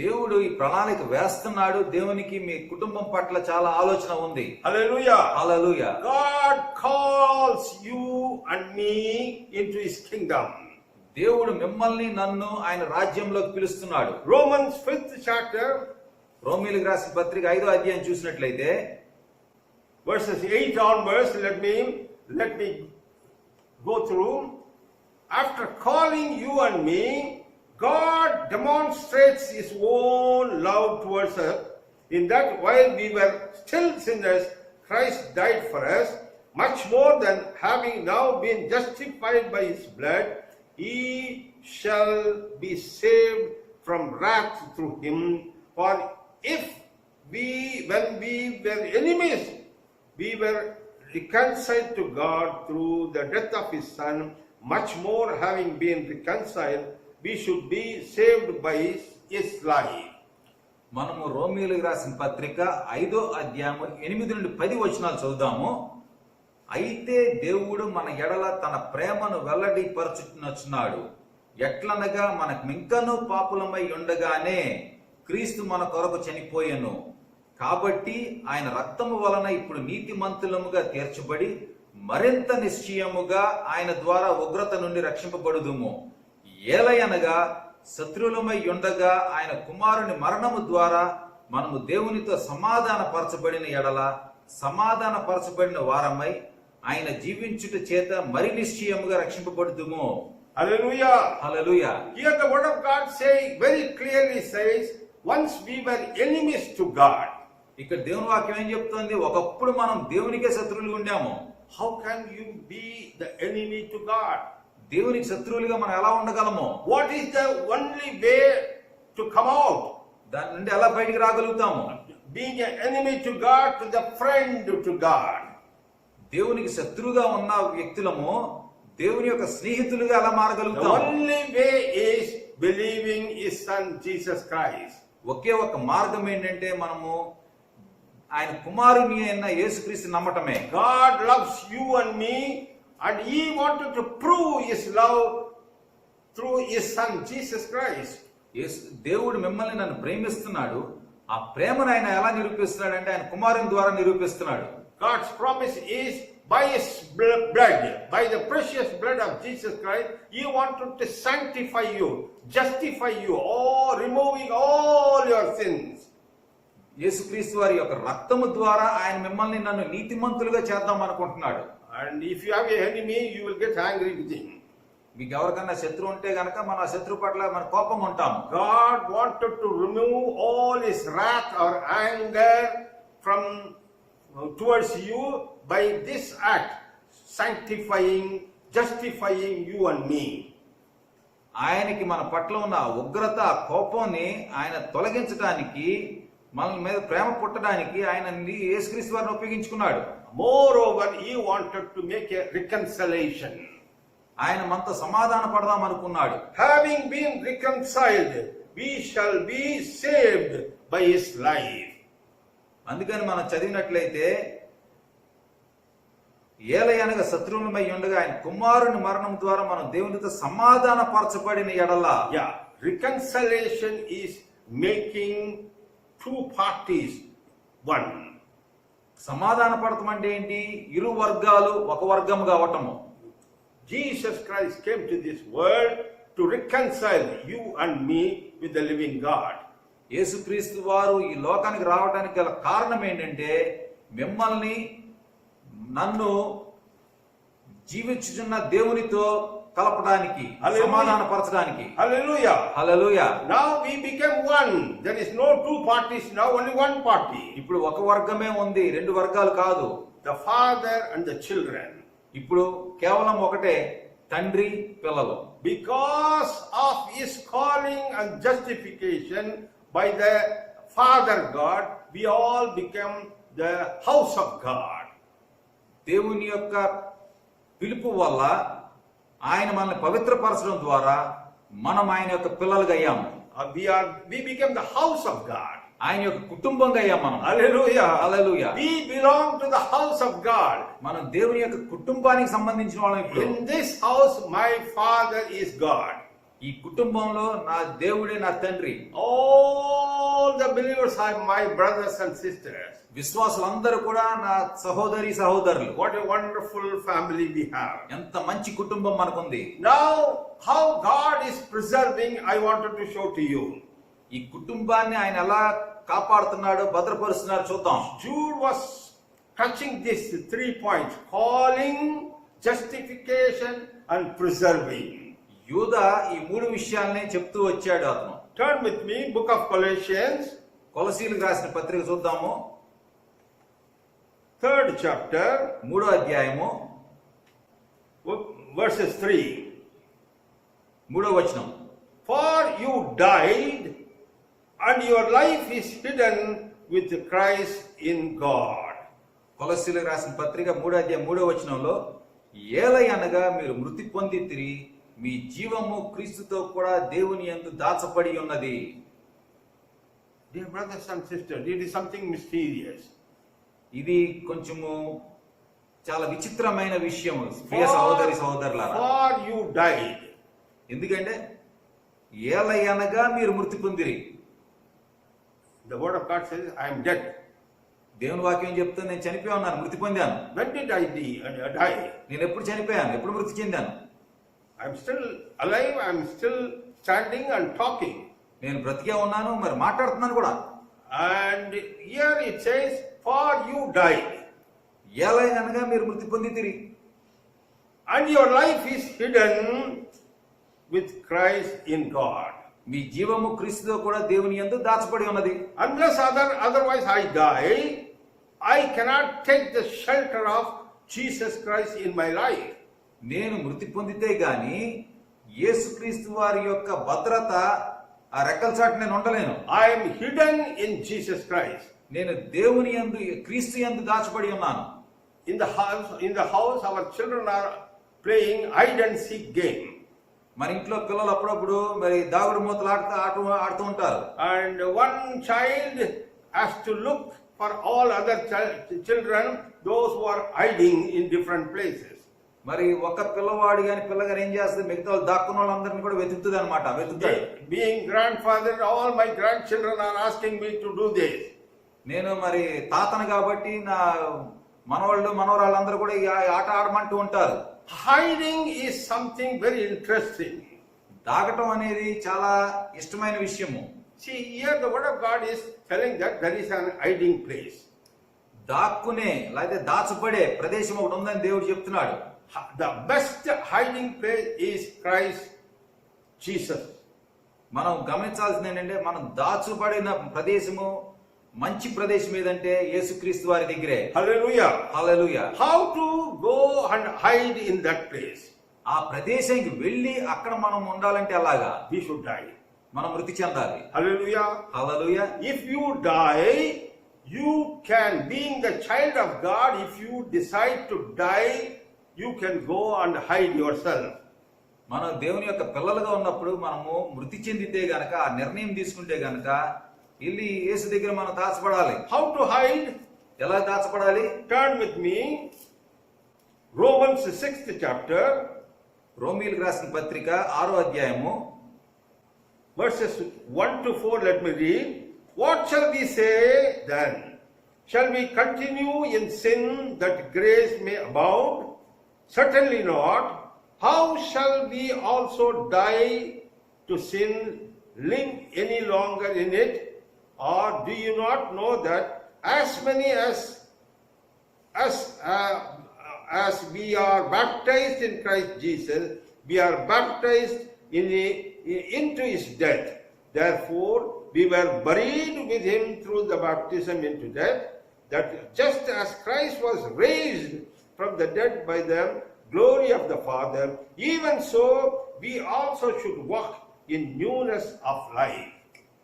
దేవుడు ఈ ప్రణాళిక వేస్తున్నాడు. దేవునికి మీ కుటుంబం పట్ల చాలా ఆలోచన ఉంది. Hallelujah. Hallelujah. God calls you and me into his kingdom. దేవుడు మిమ్మల్ని నన్ను ఆయన రాజ్యంలోకి పిలుస్తున్నాడు. Romans 5th chapter, రోమీయులకు రాసిన పత్రిక 5వ అధ్యాయం చూసినట్లయితే verses 8 onwards, let me go through. After calling you and me, God demonstrates his own love towards us in that while we were still sinners, Christ died for us. Much more than having now been justified by his blood, he shall be saved from wrath through him. For if when we were enemies, we were reconciled to God through the death of his Son, much more having been reconciled, we should be saved by his life. మనము రోమీయులకు రాసిన పత్రిక 5వ అధ్యాయము 8 నుండి 10 వచనాలు చదువుదాము. అయితే దేవుడు మన ఎడల తన ప్రేమను వెల్లడిపరచుచున్నాడు. ఎట్లనగా మనకు మింకను పాపులమై ఉండగానే క్రీస్తు మన కొరకు చనిపోయెను. కాబట్టి ఆయన రక్తము వలన ఇప్పుడు నీతిమంతులముగా తీర్చబడి మరింత నిశ్చయముగా ఆయన ద్వారా ఉగ్రత నుండి రక్షింపబడుదుము. ఏలయనగా శత్రువులమై ఉండగా ఆయన కుమారుని మరణము ద్వారా మనము దేవునితో సమాధానపరచబడిన ఎడల సమాధానపరచబడిన వారమై ఆయన జీవించుట చేత మరి నిశ్చయముగా రక్షింపబడుదుము. Hallelujah. Hallelujah. Here the word of God very clearly says, once we were enemies to God. ఇక్కడ దేవుని వాక్యం ఏం చెప్తుంది? ఒకప్పుడు మనం దేవునికే శత్రువులు ఉండాము. how can you be the enemy to God? దేవునికి శత్రువులుగా మనం ఎలా ఉండగలము? What is the only way to come out? దాని నుండి ఎలా బయటికి రాగలుగుతాము? Being an enemy to God, to the friend to God. దేవునికి శత్రువుగా ఉన్న వ్యక్తులము దేవుని యొక్క స్నేహితులుగా ఎలా The మారగలుగుతాము? only way is believing His Son Jesus Christ. ఒకే ఒక మార్గం ఏంటంటే మనము ఆయన కుమారుని అయిన యేసుక్రీస్తు నమ్మటమే. God loves you and me, and He wanted to prove His love through His Son Jesus Christ. దేవుడు మిమ్మల్ని నన్ను ప్రేమిస్తున్నాడు. ఆ ప్రేమను ఆయన ఎలా నిరూపిస్తున్నాడు అంటే ఆయన కుమారుని ద్వారా నిరూపిస్తున్నాడు. God's promise is by His blood, by the precious blood of Jesus Christ, He wanted to sanctify you, justify you, or removing all your sins. యేసుక్రీస్తు వారి యొక్క రక్తము ద్వారా ఆయన మిమ్మల్ని నన్ను నీతిమంతులుగా చేద్దాం అనుకుంటున్నాడు. And if you have an enemy, you will get angry with him. మీకు ఎవరికన్నా శత్రువు ఉంటే గనక మన ఆ శత్రువు పట్ల మన కోపంగా ఉంటాం. God wanted to remove all His wrath or anger from towards you by this act, sanctifying, justifying you and me. ఆయనకి మన పట్ల ఉన్న ఉగ్రత కోపాన్ని ఆయన తొలగించడానికి మన మీద ప్రేమ పుట్టడానికి ఆయన యేసుక్రీస్తు వారిని ఉపయోగించుకున్నాడు. Moreover, He wanted to make a reconciliation. ఆయన మనతో సమాధాన పడదాం అనుకున్నాడు. Having been reconciled, we shall be saved by His life. అందుకని మనం చదివినట్లయితే ఏలయనగా శత్రువులమై ఉండగా ఆయన కుమారుని మరణం ద్వారా మనం దేవునితో సమాధాన పరచబడిన ఎడల. Yeah, reconciliation is making two parties one. సమాధాన పడటం అంటే ఏంటి? ఇరు వర్గాలు ఒక వర్గం కావటము. Jesus Christ came to this world to reconcile you and me with the living God. యేసుక్రీస్తు వారు ఈ లోకానికి రావడానికి గల కారణం ఏంటంటే మిమ్మల్ని నన్ను జీవించుచున్న దేవునితో కలపడానికి, సమాధాన పరచడానికి. Hallelujah. Hallelujah. Now we became one. There is no two parties now, only one party. ఇప్పుడు ఒక వర్గమే ఉంది, రెండు వర్గాలు కాదు. The father and the children. ఇప్పుడు కేవలం ఒకటే, తండ్రి పిల్లలు. Because of His calling and justification by the Father God, we all become the house of God. దేవుని యొక్క పిలుపు వల్ల ఆయన మనల్ని పవిత్రపరచడం ద్వారా మనం ఆయన యొక్క పిల్లలుగా అయ్యాము. We became the house of God. ఆయన యొక్క కుటుంబంగా అయ్యాం మనం. Hallelujah. Hallelujah. We belong to the house of God. మనం దేవుని యొక్క కుటుంబానికి సంబంధించిన వాళ్ళం. ఇప్పుడు In this house, my Father is God. ఈ కుటుంబంలో నా దేవుడే నా తండ్రి. All the believers are my brothers and sisters. విశ్వాసులందరూ కూడా నా సహోదరి సహోదరులు. What a wonderful family we have. ఎంత మంచి కుటుంబం మనకుంది. Now, how God is preserving, I wanted to show to you. ఈ కుటుంబాన్ని ఆయన ఎలా కాపాడుతున్నాడో భద్రపరుస్తున్నాడో చూద్దాం. Jude was touching these 3 points: calling, justification, and preserving. యూదా ఈ మూడు విషయాల్ని చెప్తూ వచ్చాడు అతను. Turn with me, book of Colossians, కొలసీలకు రాసిన పత్రిక చూద్దాము. 3rd chapter, 3వ అధ్యాయము verses 3. 3వ వచనం. For you died, and your life is hidden with Christ in God. కొలసీలకు రాసిన పత్రిక 3వ అధ్యాయం 3వ వచనంలో, ఏలయనగా మీరు మృతి పొందితిరి, మీ జీవము క్రీస్తుతో కూడా దేవుని యందు దాచబడి ఉన్నది. Dear brothers and sisters, it is something mysterious. ఇది కొంచెము చాలా విచిత్రమైన విషయం ప్రియ సహోదరి సహోదరులారా. For you died. ఎందుకంటే ఏలయనగా మీరు మృతి పొందిరి. The word of God says, I am dead. దేవుని వాక్యం చెప్తుంది, నేను చనిపోయి ఉన్నాను, మృతి పొందాను. When did I die? నేను ఎప్పుడు చనిపోయాను, ఎప్పుడు మృతి చెందాను? I am still alive, I am still standing and talking. నేను బ్రతికే ఉన్నాను, మరి మాట్లాడుతున్నాను కూడా. And here it says, for you died. ఏలయనగా మీరు మృతి పొందితిరి. And your life is hidden with Christ in God. మీ జీవము క్రీస్తుతో కూడా దేవుని యందు దాచబడి ఉన్నది. Unless otherwise I die, I cannot take the shelter of Jesus Christ in my life. నేను మృతి పొందితే గాని యేసుక్రీస్తు వారి యొక్క భద్రత ఆ రెక్కల చాటు నేను ఉండలేను. I am hidden in Jesus Christ. నేను దేవుని యందు క్రీస్తు యందు దాచబడి ఉన్నాను. In the house, our children are playing hide and seek game. మన ఇంట్లో పిల్లలు అప్పుడప్పుడు మరి దాగుడు మూతలు ఆడుతూ ఉంటారు. And one child has to look for all other children, those who are hiding in different places. మరి ఒక పిల్లవాడు గాని పిల్లగారు ఏం చేస్తుంది, మిగతా వాళ్ళు దాక్కున్న వాళ్ళందరినీ కూడా వెతుకుతుంది అనమాట. వెతుకుతాడు. Being grandfather, all my grandchildren are asking me to do this. నేను మరి తాతను కాబట్టి నా మనవాళ్ళు మనవరాళ్ళందరూ కూడా ఈ ఆట ఆడమంటూ ఉంటారు. Hiding is something very interesting. దాగటం అనేది చాలా ఇష్టమైన విషయము. See, here the word of God is telling that there is an hiding place. దాక్కునే లేదా దాచబడే ప్రదేశం ఒకటి ఉందని దేవుడు చెప్తున్నాడు. The best hiding place is Christ Jesus. మనం గమనించాల్సింది ఏంటంటే మనం దాచుబడిన ప్రదేశము మంచి ప్రదేశం ఏదంటే యేసుక్రీస్తు వారి దగ్గరే. Hallelujah. Hallelujah. How to go and hide in that place? ఆ ప్రదేశానికి వెళ్ళి అక్కడ మనం ఉండాలంటే అలాగా We should die. మనం మృతి చెందాలి. Hallelujah. Hallelujah. If you die, you can, being the child of God, if you decide to die, you can go and hide yourself. మనం దేవుని యొక్క పిల్లలుగా ఉన్నప్పుడు మనము మృతి చెందితే గనక ఆ నిర్ణయం తీసుకుంటే గనక వెళ్ళి యేసు దగ్గర మనం దాచబడాలి. How to hide? ఎలా దాచబడాలి? Turn with me. Romans 6th chapter, రోమీయులకు రాసిన పత్రిక 6వ అధ్యాయము verses 1 to 4. Let me read. What shall we say then? Shall we continue in sin that grace may abound? Certainly not. How shall we also die to sin, live any longer in it? Or do you not know that as many as we are baptized in Christ Jesus, we are baptized into his death? Therefore, we were buried with him through the baptism into death, that just as Christ was raised from the dead by the glory of the Father, even so we also should walk in newness of life.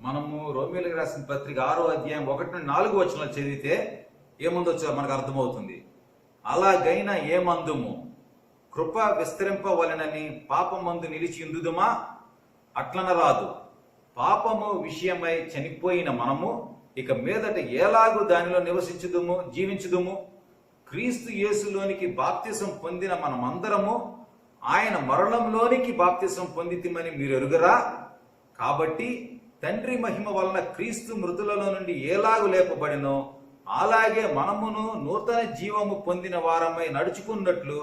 మనము రోమీయులకు రాసిన పత్రిక 6వ అధ్యాయం 1 నుండి 4 వచనాలు చదివితే ఏముందో మనకు అర్థమవుతుంది. అలాగైనా ఏమందుము, కృప విస్తరింపవలెనని పాపమందు నిలిచి ఉందుదుమా? అట్లనరాదు. పాపము విషయమై చనిపోయిన మనము ఇక మీదట ఎలాగూ దానిలో నివసించుదుము, జీవించుదుము? క్రీస్తు యేసులోనికి బాప్తిసం పొందిన మనమందరము ఆయన మరణంలోనికి బాప్తిసం పొందితిమని మీరు ఎరుగరా? కాబట్టి తండ్రి మహిమ వలన క్రీస్తు మృతులలో నుండి ఎలాగు లేపబడినో అలాగే మనమును నూతన జీవము పొందిన వారమై నడుచుకున్నట్లు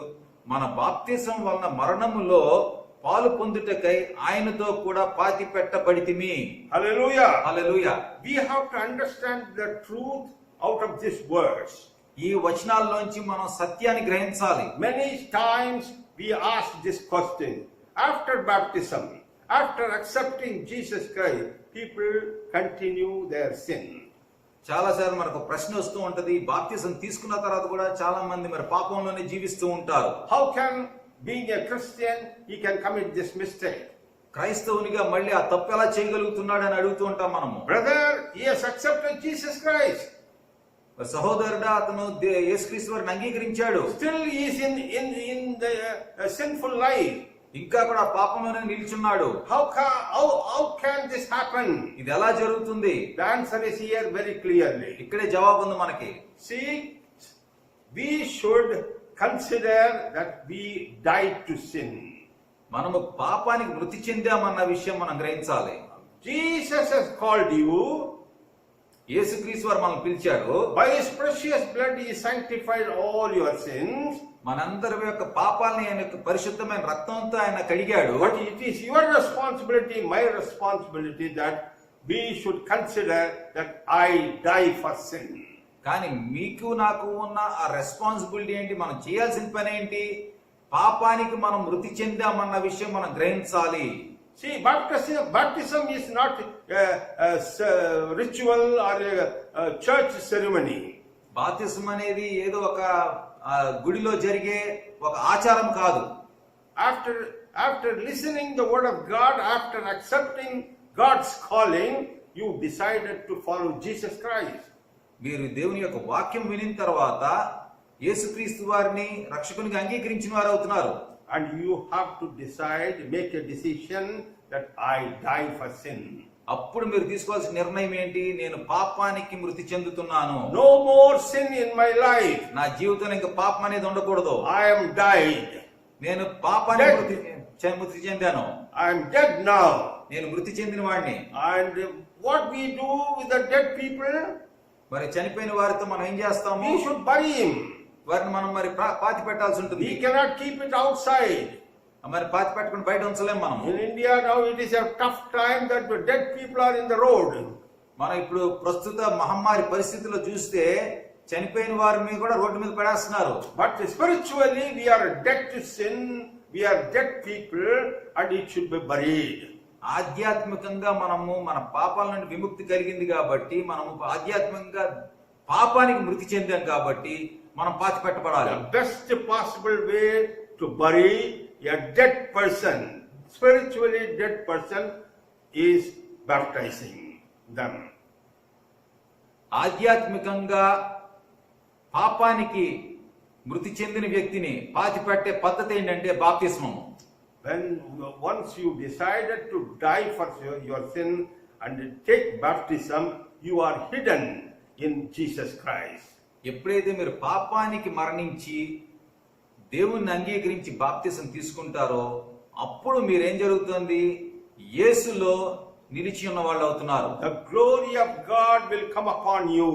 మన బాప్తిసం వలన మరణములో పాలు పొందుటకై ఆయనతో కూడా పాతి పెట్టబడితిమి. Hallelujah. Hallelujah. We have to understand the truth out of this verse. ఈ వచనాల్లోంచి మనం సత్యాన్ని గ్రహించాలి. Many times we ask this question. After baptism, after accepting Jesus Christ, people continue their sin. చాలా సార్లు మనకు ప్రశ్న వస్తూ ఉంటది, బాప్తిసం తీసుకున్న తర్వాత కూడా చాలా మంది మరి పాపంలోనే జీవిస్తూ ఉంటారు. How can, being a Christian, he can commit this mistake? క్రైస్తవునిగా మళ్ళీ ఆ తప్పు ఎలా చేయగలుగుతున్నాడు అని అడుగుతూ ఉంటాం మనము. Brother, he has accepted Jesus Christ. సహోదరుడా, అతను యేసుక్రీస్తు వారిని అంగీకరించాడు. Still he is in the sinful life. ఇంకా కూడా పాపంలోనే నిలిచున్నాడు. How can this happen? ఇది ఎలా జరుగుతుంది? The answer is here very clearly. ఇక్కడే జవాబు ఉంది మనకి. See, we should consider that we died to sin. మనము పాపానికి మృతి చెందామన్న విషయం మనం గ్రహించాలి. Jesus has called you. యేసుక్రీస్తు వారు మనల్ని పిలిచాడు. By his precious blood he sanctified all your sins. మనందరి యొక్క పాపాలని ఆయన యొక్క పరిశుద్ధమైన రక్తంతో ఆయన కడిగాడు. But it is your responsibility, my responsibility, that we should consider that I die for sin. కానీ మీకు నాకు ఉన్న ఆ రెస్పాన్సిబిలిటీ ఏంటి? మనం చేయాల్సిన పని ఏంటి? పాపానికి మనం మృతి చెందామన్న విషయం మనం గ్రహించాలి. See, baptism is not a ritual or a church ceremony. బాప్తిసం అనేది ఏదో ఒక గుడిలో జరిగే ఒక ఆచారం కాదు. After listening the word of God, after accepting God's calling, you decided to follow Jesus Christ. మీరు దేవుని యొక్క వాక్యం వినిన తర్వాత యేసుక్రీస్తు వారిని రక్షకునిగా అంగీకరించిన వారు అవుతున్నారు. And you have to decide, make a decision that I die for sin. అప్పుడు మీరు తీసుకోవాల్సిన నిర్ణయం ఏంటి? నేను పాపానికి మృతి చెందుతున్నాను. No more sin in my life. నా జీవితంలో ఇంకా పాపం అనేది ఉండకూడదు. I am died. నేను పాపానికి మృతి చెందాను. I am dead now. నేను మృతి చెందిన వాడిని. And what we do with the dead people? మరి చనిపోయిన వారితో మనం ఏం చేస్తాము? We should bury him. వారిని మనం మరి పాతి పెట్టాల్సి ఉంటుంది. We cannot keep it outside. మరి పాతి పెట్టుకుని బయట ఉంచలేం మనం. In India now it is a tough time that the dead people are in the road. మనం ఇప్పుడు ప్రస్తుత మహమ్మారి పరిస్థితుల్లో చూస్తే చనిపోయిన వారిని కూడా రోడ్డు మీద పడేస్తున్నారు. But spiritually we are dead to sin, we are dead people, and it should be buried. ఆధ్యాత్మికంగా మనము మన పాపాల నుండి విముక్తి కలిగింది కాబట్టి మనము ఆధ్యాత్మికంగా పాపానికి మృతి చెందాం కాబట్టి మనం పాతి పెట్టబడాలి. The best possible way to bury a dead person, spiritually dead person, is baptizing them. ఆధ్యాత్మికంగా పాపానికి మృతి చెందిన వ్యక్తిని పాతి పెట్టే పద్ధతి ఏంటంటే బాప్తిస్మం. When once you decided to die for your sin and take baptism, you are hidden in Jesus Christ. ఎప్పుడైతే మీరు పాపానికి మరణించి దేవుణ్ణి అంగీకరించి బాప్తిసం తీసుకుంటారో అప్పుడు మీరేం జరుగుతుంది? యేసులో నిలిచి ఉన్న వాళ్ళు అవుతున్నారు. The glory of God will come upon you.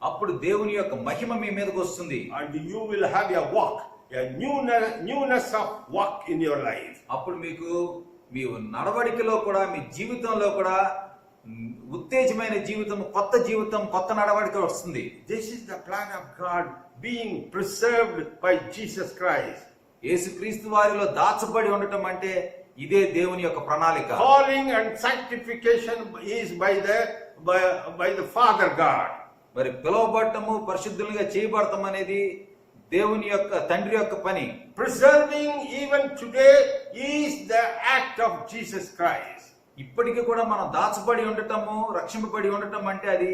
అప్పుడు దేవుని యొక్క మహిమ మీ మీదకి వస్తుంది. And you will have a walk, a newness of walk in your life. అప్పుడు మీకు మీ నడవడికలో కూడా మీ జీవితంలో కూడా ఉత్తేజమైన జీవితం, కొత్త జీవితం, కొత్త నడవడిక వస్తుంది. This is the plan of God being preserved by Jesus Christ. యేసుక్రీస్తు వారిలో దాచబడి ఉండటం అంటే ఇదే దేవుని యొక్క ప్రణాళిక. Calling and sanctification is by the Father God. మరి పిలువబడటము పరిశుద్ధులుగా చేయబడటం అనేది దేవుని యొక్క తండ్రి యొక్క పని. Preserving even today is the act of Jesus Christ. ఇప్పటికీ కూడా మనం దాచబడి ఉండటము, రక్షింపబడి ఉండటం అంటే అది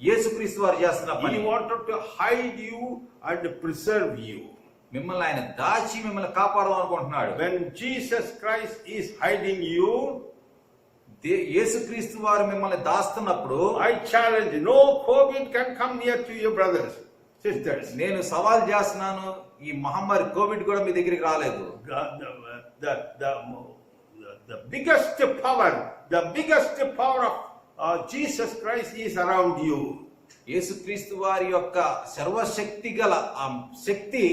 యేసుక్రీస్తు వారు చేస్తున్న పని. He wanted to hide you and preserve you. మిమ్మల్ని ఆయన దాచి మిమ్మల్ని కాపాడాలనుకుంటున్నాడు. When Jesus Christ is hiding you, యేసుక్రీస్తు వారు మిమ్మల్ని దాస్తున్నప్పుడు I challenge, no COVID can come near to you, brothers, sisters. నేను సవాల్ చేస్తున్నాను, ఈ మహమ్మారి కోవిడ్ కూడా మీ దగ్గరికి రాలేదు. The biggest power of Jesus Christ is around you. యేసుక్రీస్తు వారి యొక్క సర్వశక్తి గల ఆ శక్తి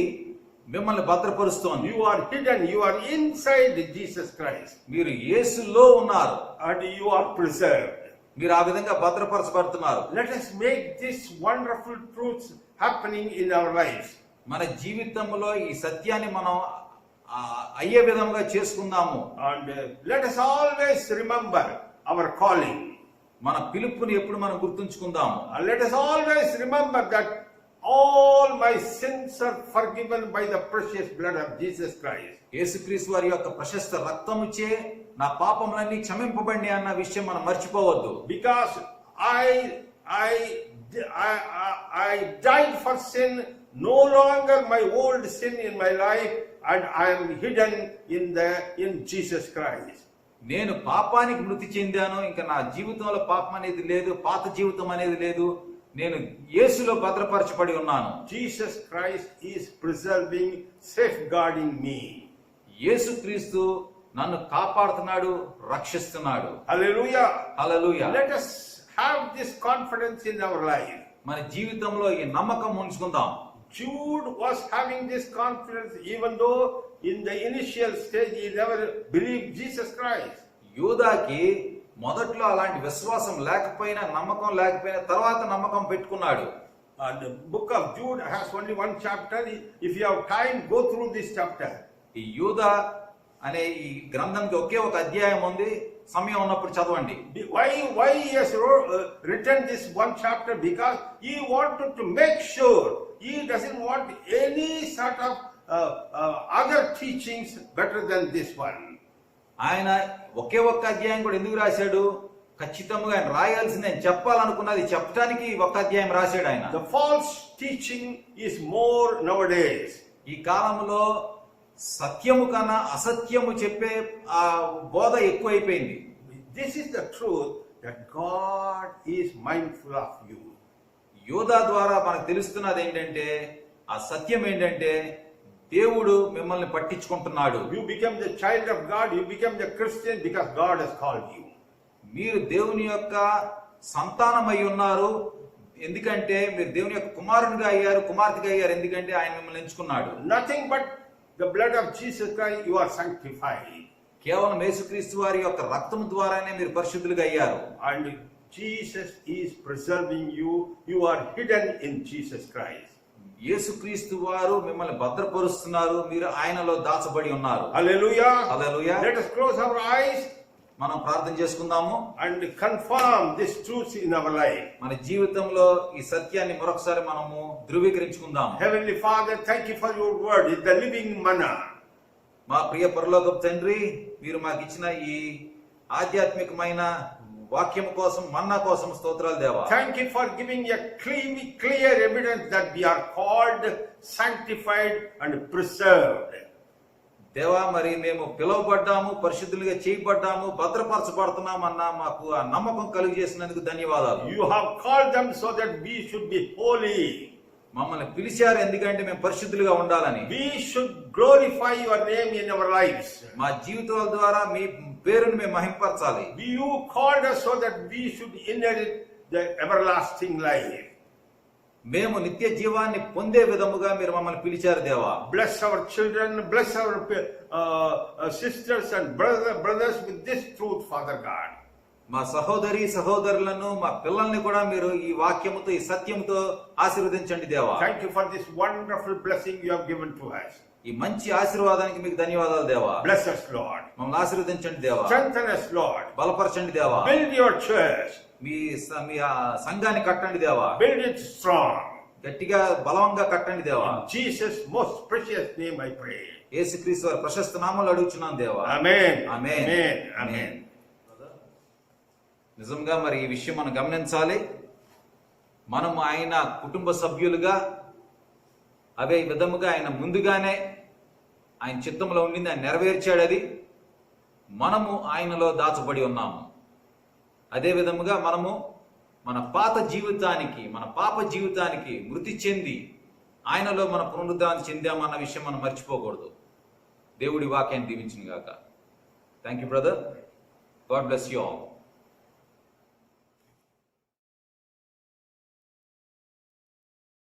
మిమ్మల్ని భద్రపరుస్తోంది. You are hidden, you are inside Jesus Christ. మీరు యేసులో ఉన్నారు. And you are preserved. మీరు ఆ విధంగా భద్రపరచబడుతున్నారు. Let us make this wonderful truths happening in our lives. మన జీవితంలో ఈ సత్యాన్ని మనం అయ్యే విధంగా చేసుకుందాము. And let us always remember our calling. మన పిలుపుని ఎప్పుడు మనం గుర్తుంచుకుందాము. And let us always remember that all my sins are forgiven by the precious blood of Jesus Christ. యేసుక్రీస్తు వారి యొక్క ప్రశస్త రక్తముచే నా పాపములన్నీ క్షమింపబడినాయి అన్న విషయం మనం మర్చిపోవద్దు. Because I died for sin, no longer my old sin in my life, and I am hidden in Jesus Christ. నేను పాపానికి మృతి చెందాను, ఇంకా నా జీవితంలో పాపం అనేది లేదు, పాత జీవితం అనేది లేదు, నేను యేసులో భద్రపరచబడి ఉన్నాను. Jesus Christ is preserving, safeguarding me. యేసుక్రీస్తు నన్ను కాపాడుతున్నాడు, రక్షిస్తున్నాడు. Hallelujah. Hallelujah. Let us have this confidence in our life. మన జీవితంలో ఈ నమ్మకం ఉంచుకుందాం. Jude was having this confidence even though in the initial stage he never believed Jesus Christ. యూదాకి మొదట్లో అలాంటి విశ్వాసం లేకపోయినా, నమ్మకం లేకపోయినా తర్వాత నమ్మకం పెట్టుకున్నాడు. The book of Jude has only one chapter. If you have time, go through this chapter. ఈ యూదా అనే ఈ గ్రంథంకి ఒకే ఒక అధ్యాయం ఉంది. సమయం ఉన్నప్పుడు చదవండి. Why he has written this one chapter? Because he wanted to make sure he doesn't want any sort of other teachings better than this one. ఆయన ఒకే ఒక్క అధ్యాయం కూడా ఎందుకు రాశాడు? ఖచ్చితంగా ఆయన రాయాల్సింది, ఆయన చెప్పాలనుకున్నది చెప్పడానికి ఒక్క అధ్యాయం రాశాడు ఆయన. The false teaching is more nowadays. ఈ కాలంలో సత్యము కన్నా అసత్యము చెప్పే ఆ బోధ ఎక్కువైపోయింది. This is the truth that God is mindful of you. యోధా ద్వారా మనకు తెలుస్తున్నది ఏంటంటే, ఆ సత్యం ఏంటంటే దేవుడు మిమ్మల్ని పట్టించుకుంటున్నాడు. You become the child of God, you become the Christian because God has called you. మీరు దేవుని యొక్క సంతానమై ఉన్నారు, ఎందుకంటే మీరు దేవుని యొక్క కుమారునిగా అయ్యారు, కుమార్తెగా అయ్యారు, ఎందుకంటే ఆయన మిమ్మల్ని ఎంచుకున్నాడు. Nothing but the blood of Jesus Christ, you are sanctified. కేవలం యేసుక్రీస్తు వారి యొక్క రక్తము ద్వారానే మీరు పరిశుద్ధులుగా అయ్యారు. And Jesus is preserving you. You are hidden in Jesus Christ. యేసుక్రీస్తు వారు మిమ్మల్ని భద్రపరుస్తున్నారు, మీరు ఆయనలో దాచబడి ఉన్నారు. Hallelujah. Hallelujah. Let us close our eyes మనం ప్రార్థన చేసుకుందాము. and confirm this truth in our life. మన జీవితంలో ఈ సత్యాన్ని మరొకసారి మనము ధృవీకరించుకుందాము. Heavenly Father, thank you for your word. It's the living manna. మా ప్రియ పరలోకపు తండ్రి, మీరు మాకు ఇచ్చిన ఈ ఆధ్యాత్మికమైన వాక్యం కోసం, మన్నా కోసం స్తోత్రాలు దేవా. Thank you for giving a clear evidence that we are called, sanctified and preserved. దేవా, మరి మేము పిలువబడ్డాము, పరిశుద్ధులుగా చేయబడ్డాము, భద్రపరచబడుతున్నాం అన్న మాకు ఆ నమ్మకం కలుగు చేసినందుకు ధన్యవాదాలు. You have called them so that we should be holy. మమ్మల్ని పిలిచారు ఎందుకంటే మేము పరిశుద్ధులుగా ఉండాలని. We should glorify your name in our lives. మా జీవితాల ద్వారా మీ పేరును మేము మహింపరచాలి. You called us so that we should inherit the everlasting life. మేము నిత్య జీవాన్ని పొందే విధముగా మీరు మమ్మల్ని పిలిచారు దేవా. Bless our children, bless our sisters and brothers with this truth, Father God. మా సహోదరులను, మా పిల్లల్ని కూడా మీరు ఈ వాక్యముతో, ఈ సత్యముతో ఆశీర్వదించండి దేవా. Thank you for this wonderful blessing you have given to us. ఈ మంచి ఆశీర్వాదానికి మీకు ధన్యవాదాలు దేవా. Bless us, Lord. మమ్మల్ని ఆశీర్వదించండి దేవా. Strengthen us, Lord. బలపరచండి దేవా. Build your church. మీ సంఘాన్ని కట్టండి దేవా. Build it strong. గట్టిగా బలంగా కట్టండి దేవా. In Jesus' most precious name I pray. యేసుక్రీస్తు వారి ప్రశస్త నామములో అడుగుచున్నాను దేవా. Amen. ఆమేన్. Amen. Amen. నిజంగా మరి ఈ విషయం మనం గమనించాలి. మనం ఆయన కుటుంబ సభ్యులుగా, అవే విధముగా ఆయన ముందుగానే ఆయన చిత్తంలో ఉండింది, ఆయన నెరవేర్చాడు. అది మనము ఆయనలో దాచబడి ఉన్నాము. అదే విధముగా మనము మన పాత జీవితానికి, మన పాప జీవితానికి మృతి చెంది ఆయనలో మన పునరుద్ధానం చెందామన్న విషయం మనం మర్చిపోకూడదు. దేవుడి వాక్యాన్ని దీవించును గాక. Thank you brother. God bless you all.